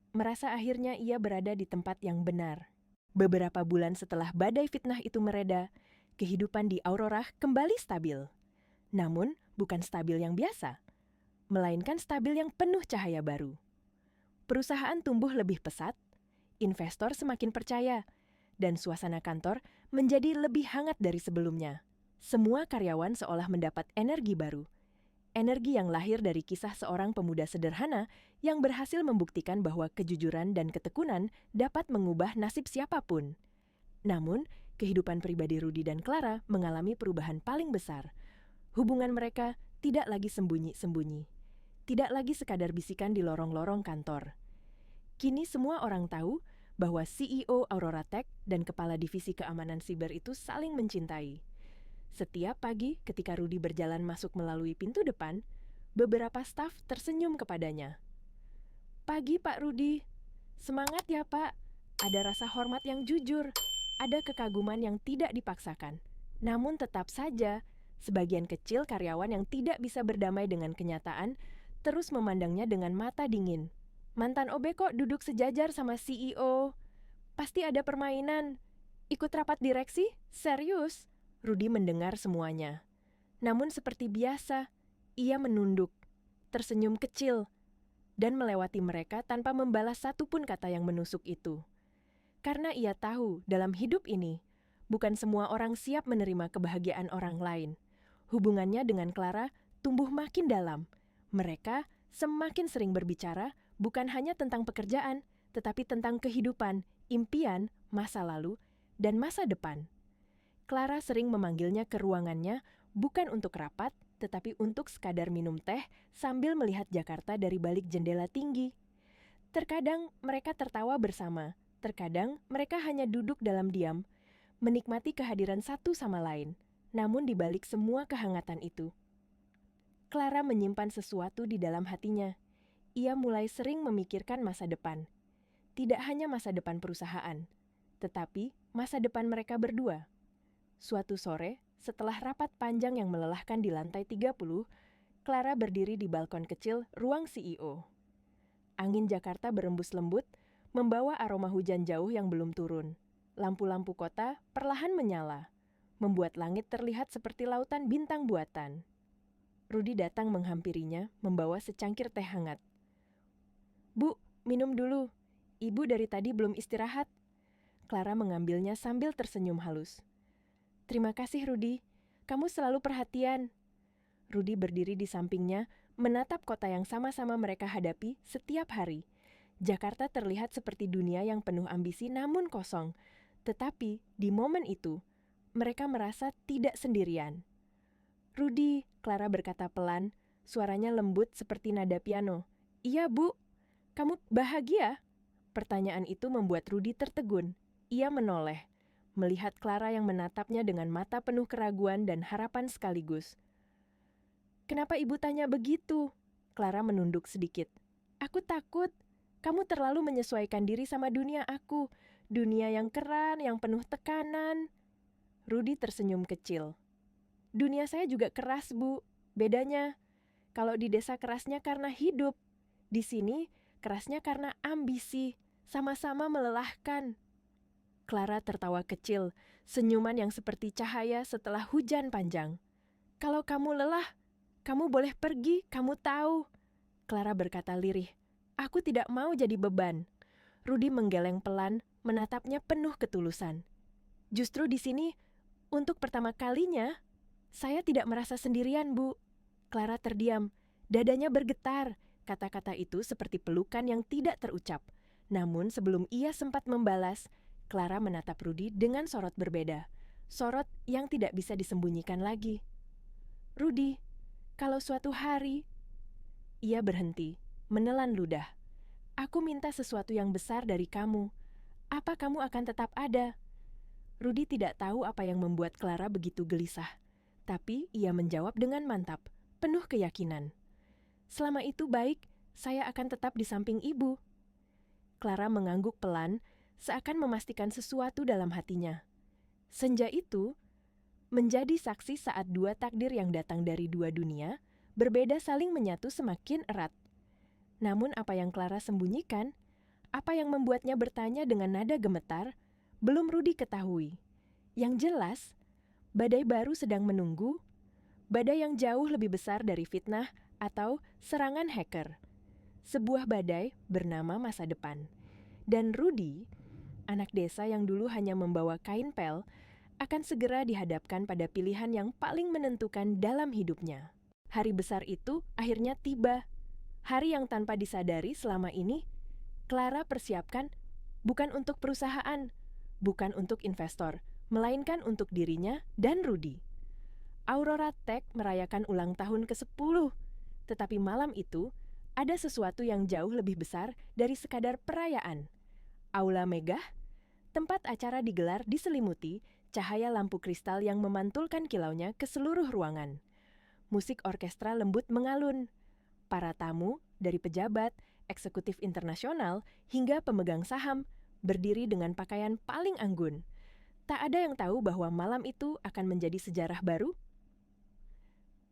merasa akhirnya ia berada di tempat yang benar. Beberapa bulan setelah badai fitnah itu mereda, kehidupan di Aurora kembali stabil. Namun, bukan stabil yang biasa, melainkan stabil yang penuh cahaya baru. Perusahaan tumbuh lebih pesat, investor semakin percaya, dan suasana kantor menjadi lebih hangat dari sebelumnya. Semua karyawan seolah mendapat energi baru. Energi yang lahir dari kisah seorang pemuda sederhana yang berhasil membuktikan bahwa kejujuran dan ketekunan dapat mengubah nasib siapapun. Namun, kehidupan pribadi Rudy dan Clara mengalami perubahan paling besar. Hubungan mereka tidak lagi sembunyi-sembunyi. Tidak lagi sekadar bisikan di lorong-lorong kantor. Kini semua orang tahu bahwa CEO Aurora Tech dan Kepala Divisi Keamanan Siber itu saling mencintai. Setiap pagi ketika Rudy berjalan masuk melalui pintu depan, beberapa staf tersenyum kepadanya. "Pagi Pak Rudy, semangat ya Pak." Ada rasa hormat yang jujur, ada kekaguman yang tidak dipaksakan. Namun tetap saja, sebagian kecil karyawan yang tidak bisa berdamai dengan kenyataan terus memandangnya dengan mata dingin. "Mantan OB kok duduk sejajar sama CEO? Pasti ada permainan. Ikut rapat direksi? Serius?" Rudy mendengar semuanya. Namun seperti biasa, ia menunduk, tersenyum kecil, dan melewati mereka tanpa membalas satupun kata yang menusuk itu. Karena ia tahu dalam hidup ini, bukan semua orang siap menerima kebahagiaan orang lain. Hubungannya dengan Clara tumbuh makin dalam. Mereka semakin sering berbicara bukan hanya tentang pekerjaan, tetapi tentang kehidupan, impian, masa lalu, dan masa depan. Clara sering memanggilnya ke ruangannya bukan untuk rapat, tetapi untuk sekadar minum teh sambil melihat Jakarta dari balik jendela tinggi. Terkadang mereka tertawa bersama, terkadang mereka hanya duduk dalam diam, menikmati kehadiran satu sama lain. Namun di balik semua kehangatan itu, Clara menyimpan sesuatu di dalam hatinya. Ia mulai sering memikirkan masa depan. Tidak hanya masa depan perusahaan, tetapi masa depan mereka berdua. Suatu sore, setelah rapat panjang yang melelahkan di lantai 30, Clara berdiri di balkon kecil ruang CEO. Angin Jakarta berembus lembut, membawa aroma hujan jauh yang belum turun. Lampu-lampu kota perlahan menyala, membuat langit terlihat seperti lautan bintang buatan. Rudy datang menghampirinya, membawa secangkir teh hangat. "Bu, minum dulu. Ibu dari tadi belum istirahat." Clara mengambilnya sambil tersenyum halus. "Terima kasih, Rudy. Kamu selalu perhatian." Rudy berdiri di sampingnya, menatap kota yang sama-sama mereka hadapi setiap hari. Jakarta terlihat seperti dunia yang penuh ambisi namun kosong. Tetapi di momen itu, mereka merasa tidak sendirian. "Rudy," Clara berkata pelan, suaranya lembut seperti nada piano. "Iya, Bu. Kamu bahagia?" Pertanyaan itu membuat Rudy tertegun. Ia menoleh, melihat Clara yang menatapnya dengan mata penuh keraguan dan harapan sekaligus. "Kenapa ibu tanya begitu?" Clara menunduk sedikit. "Aku takut. Kamu terlalu menyesuaikan diri sama dunia aku. Dunia yang keran, yang penuh tekanan." Rudy tersenyum kecil. "Dunia saya juga keras, Bu. Bedanya, kalau di desa kerasnya karena hidup. Di sini kerasnya karena ambisi. Sama-sama melelahkan." Clara tertawa kecil, senyuman yang seperti cahaya setelah hujan panjang. "Kalau kamu lelah, kamu boleh pergi, kamu tahu." Clara berkata lirih, "Aku tidak mau jadi beban." Rudy menggeleng pelan, menatapnya penuh ketulusan. "Justru di sini, untuk pertama kalinya, saya tidak merasa sendirian, Bu." Clara terdiam, dadanya bergetar. Kata-kata itu seperti pelukan yang tidak terucap. Namun sebelum ia sempat membalas, Clara menatap Rudy dengan sorot berbeda. Sorot yang tidak bisa disembunyikan lagi. "Rudy, kalau suatu hari..." Ia berhenti, menelan ludah. "Aku minta sesuatu yang besar dari kamu. Apa kamu akan tetap ada?" Rudy tidak tahu apa yang membuat Clara begitu gelisah. Tapi ia menjawab dengan mantap, penuh keyakinan. "Selama itu baik, saya akan tetap di samping ibu." Clara mengangguk pelan, seakan memastikan sesuatu dalam hatinya. Senja itu menjadi saksi saat dua takdir yang datang dari dua dunia, berbeda saling menyatu semakin erat. Namun apa yang Clara sembunyikan, apa yang membuatnya bertanya dengan nada gemetar, belum Rudy ketahui. Yang jelas, badai baru sedang menunggu, badai yang jauh lebih besar dari fitnah atau serangan hacker. Sebuah badai bernama masa depan. Dan Rudy, anak desa yang dulu hanya membawa kain pel, akan segera dihadapkan pada pilihan yang paling menentukan dalam hidupnya. Hari besar itu akhirnya tiba. Hari yang tanpa disadari selama ini, Clara persiapkan bukan untuk perusahaan, bukan untuk investor, melainkan untuk dirinya dan Rudy. Aurora Tech merayakan ulang tahun ke-10, tetapi malam itu ada sesuatu yang jauh lebih besar dari sekadar perayaan. Aula megah, tempat acara digelar diselimuti cahaya lampu kristal yang memantulkan kilaunya ke seluruh ruangan. Musik orkestra lembut mengalun. Para tamu, dari pejabat, eksekutif internasional, hingga pemegang saham, berdiri dengan pakaian paling anggun. Tak ada yang tahu bahwa malam itu akan menjadi sejarah baru.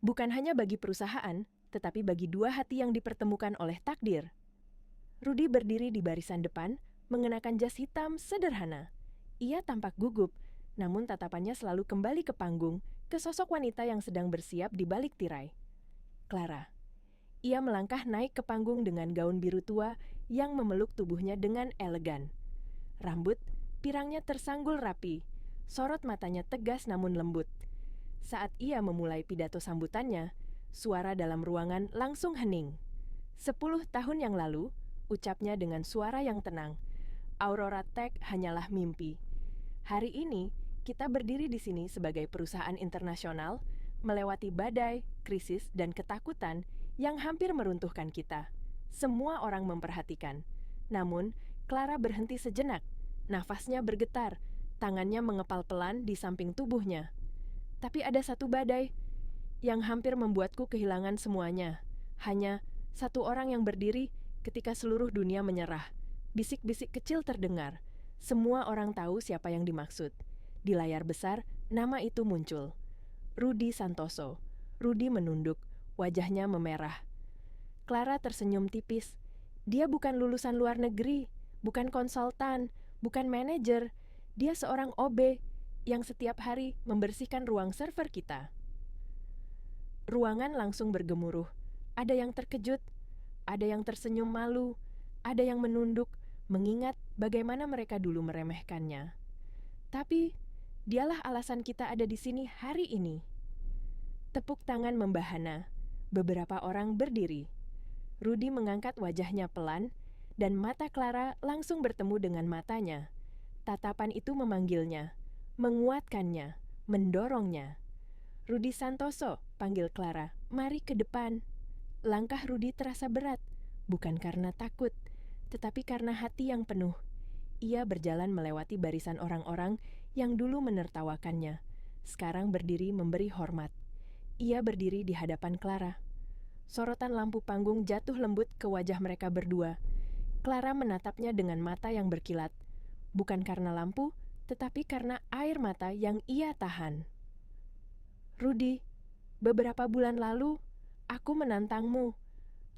Bukan hanya bagi perusahaan, tetapi bagi dua hati yang dipertemukan oleh takdir. Rudy berdiri di barisan depan, mengenakan jas hitam sederhana. Ia tampak gugup, namun tatapannya selalu kembali ke panggung, ke sosok wanita yang sedang bersiap di balik tirai. Clara. Ia melangkah naik ke panggung dengan gaun biru tua yang memeluk tubuhnya dengan elegan. Rambut, pirangnya tersanggul rapi, sorot matanya tegas namun lembut. Saat ia memulai pidato sambutannya, suara dalam ruangan langsung hening. 10 tahun yang lalu, ucapnya dengan suara yang tenang, Aurora Tech hanyalah mimpi. Hari ini, kita berdiri di sini sebagai perusahaan internasional, melewati badai, krisis, dan ketakutan yang hampir meruntuhkan kita. Semua orang memperhatikan. Namun, Clara berhenti sejenak. Nafasnya bergetar, tangannya mengepal pelan di samping tubuhnya. Tapi ada satu badai yang hampir membuatku kehilangan semuanya. Hanya satu orang yang berdiri ketika seluruh dunia menyerah. Bisik-bisik kecil terdengar. Semua orang tahu siapa yang dimaksud. Di layar besar, nama itu muncul. Rudy Santoso. Rudy menunduk, wajahnya memerah. Clara tersenyum tipis. Dia bukan lulusan luar negeri, bukan konsultan, bukan manajer. Dia seorang OB yang setiap hari membersihkan ruang server kita. Ruangan langsung bergemuruh. Ada yang terkejut, ada yang tersenyum malu, ada yang menunduk, mengingat bagaimana mereka dulu meremehkannya. Tapi, dialah alasan kita ada di sini hari ini. Tepuk tangan membahana. Beberapa orang berdiri. Rudy mengangkat wajahnya pelan, dan mata Clara langsung bertemu dengan matanya. Tatapan itu memanggilnya, menguatkannya, mendorongnya. "Rudy Santoso," panggil Clara, "mari ke depan." Langkah Rudy terasa berat, bukan karena takut, tetapi karena hati yang penuh. Ia berjalan melewati barisan orang-orang yang dulu menertawakannya, sekarang berdiri memberi hormat. Ia berdiri di hadapan Clara. Sorotan lampu panggung jatuh lembut ke wajah mereka berdua. Clara menatapnya dengan mata yang berkilat, bukan karena lampu, tetapi karena air mata yang ia tahan. "Rudy, beberapa bulan lalu, aku menantangmu.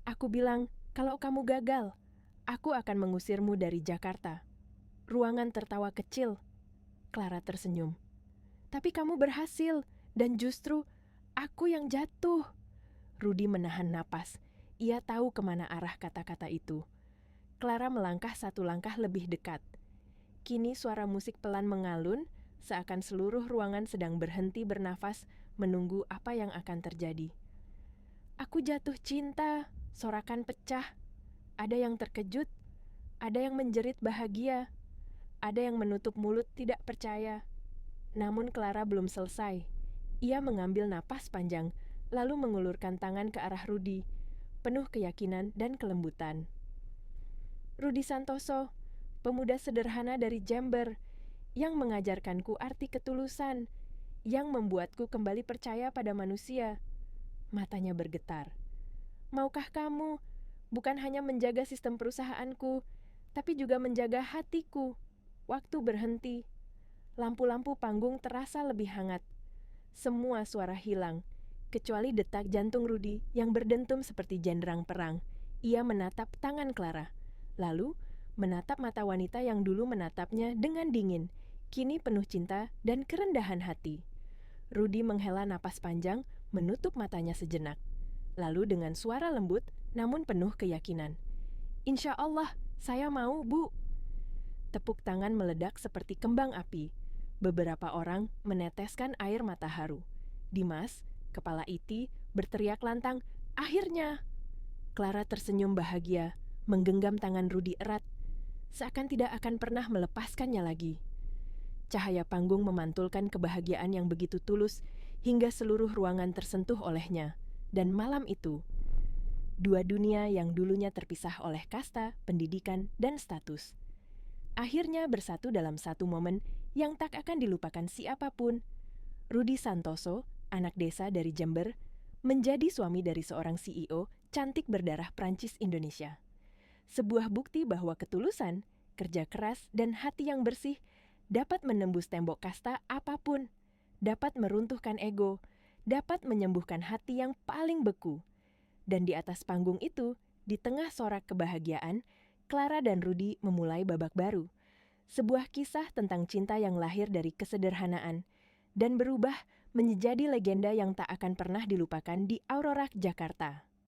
Aku bilang, kalau kamu gagal, aku akan mengusirmu dari Jakarta." Ruangan tertawa kecil. Clara tersenyum. "Tapi kamu berhasil, dan justru aku yang jatuh." Rudy menahan napas. Ia tahu kemana arah kata-kata itu. Clara melangkah satu langkah lebih dekat. Kini suara musik pelan mengalun, seakan seluruh ruangan sedang berhenti bernafas menunggu apa yang akan terjadi. "Aku jatuh cinta," sorakan pecah. Ada yang terkejut, ada yang menjerit bahagia, ada yang menutup mulut tidak percaya. Namun Clara belum selesai. Ia mengambil napas panjang, lalu mengulurkan tangan ke arah Rudy, penuh keyakinan dan kelembutan. "Rudy Santoso, pemuda sederhana dari Jember, yang mengajarkanku arti ketulusan, yang membuatku kembali percaya pada manusia." Matanya bergetar. "Maukah kamu bukan hanya menjaga sistem perusahaanku, tapi juga menjaga hatiku?" Waktu berhenti. Lampu-lampu panggung terasa lebih hangat. Semua suara hilang, kecuali detak jantung Rudy yang berdentum seperti jenderang perang. Ia menatap tangan Clara, lalu menatap mata wanita yang dulu menatapnya dengan dingin, kini penuh cinta dan kerendahan hati. Rudy menghela napas panjang, menutup matanya sejenak. Lalu dengan suara lembut, namun penuh keyakinan, "Insya Allah, saya mau, Bu." Tepuk tangan meledak seperti kembang api. Beberapa orang meneteskan air mata haru. Dimas, kepala Iti, berteriak lantang, "Akhirnya!" Clara tersenyum bahagia, menggenggam tangan Rudy erat, seakan tidak akan pernah melepaskannya lagi. Cahaya panggung memantulkan kebahagiaan yang begitu tulus hingga seluruh ruangan tersentuh olehnya. Dan malam itu, dua dunia yang dulunya terpisah oleh kasta, pendidikan, dan status, akhirnya bersatu dalam satu momen yang tak akan dilupakan siapapun. Rudy Santoso, anak desa dari Jember, menjadi suami dari seorang CEO cantik berdarah Prancis Indonesia. Sebuah bukti bahwa ketulusan, kerja keras, dan hati yang bersih dapat menembus tembok kasta apapun, dapat meruntuhkan ego, dapat menyembuhkan hati yang paling beku. Dan di atas panggung itu, di tengah sorak kebahagiaan, Clara dan Rudy memulai babak baru. Sebuah kisah tentang cinta yang lahir dari kesederhanaan dan berubah menjadi legenda yang tak akan pernah dilupakan di Aurora, Jakarta.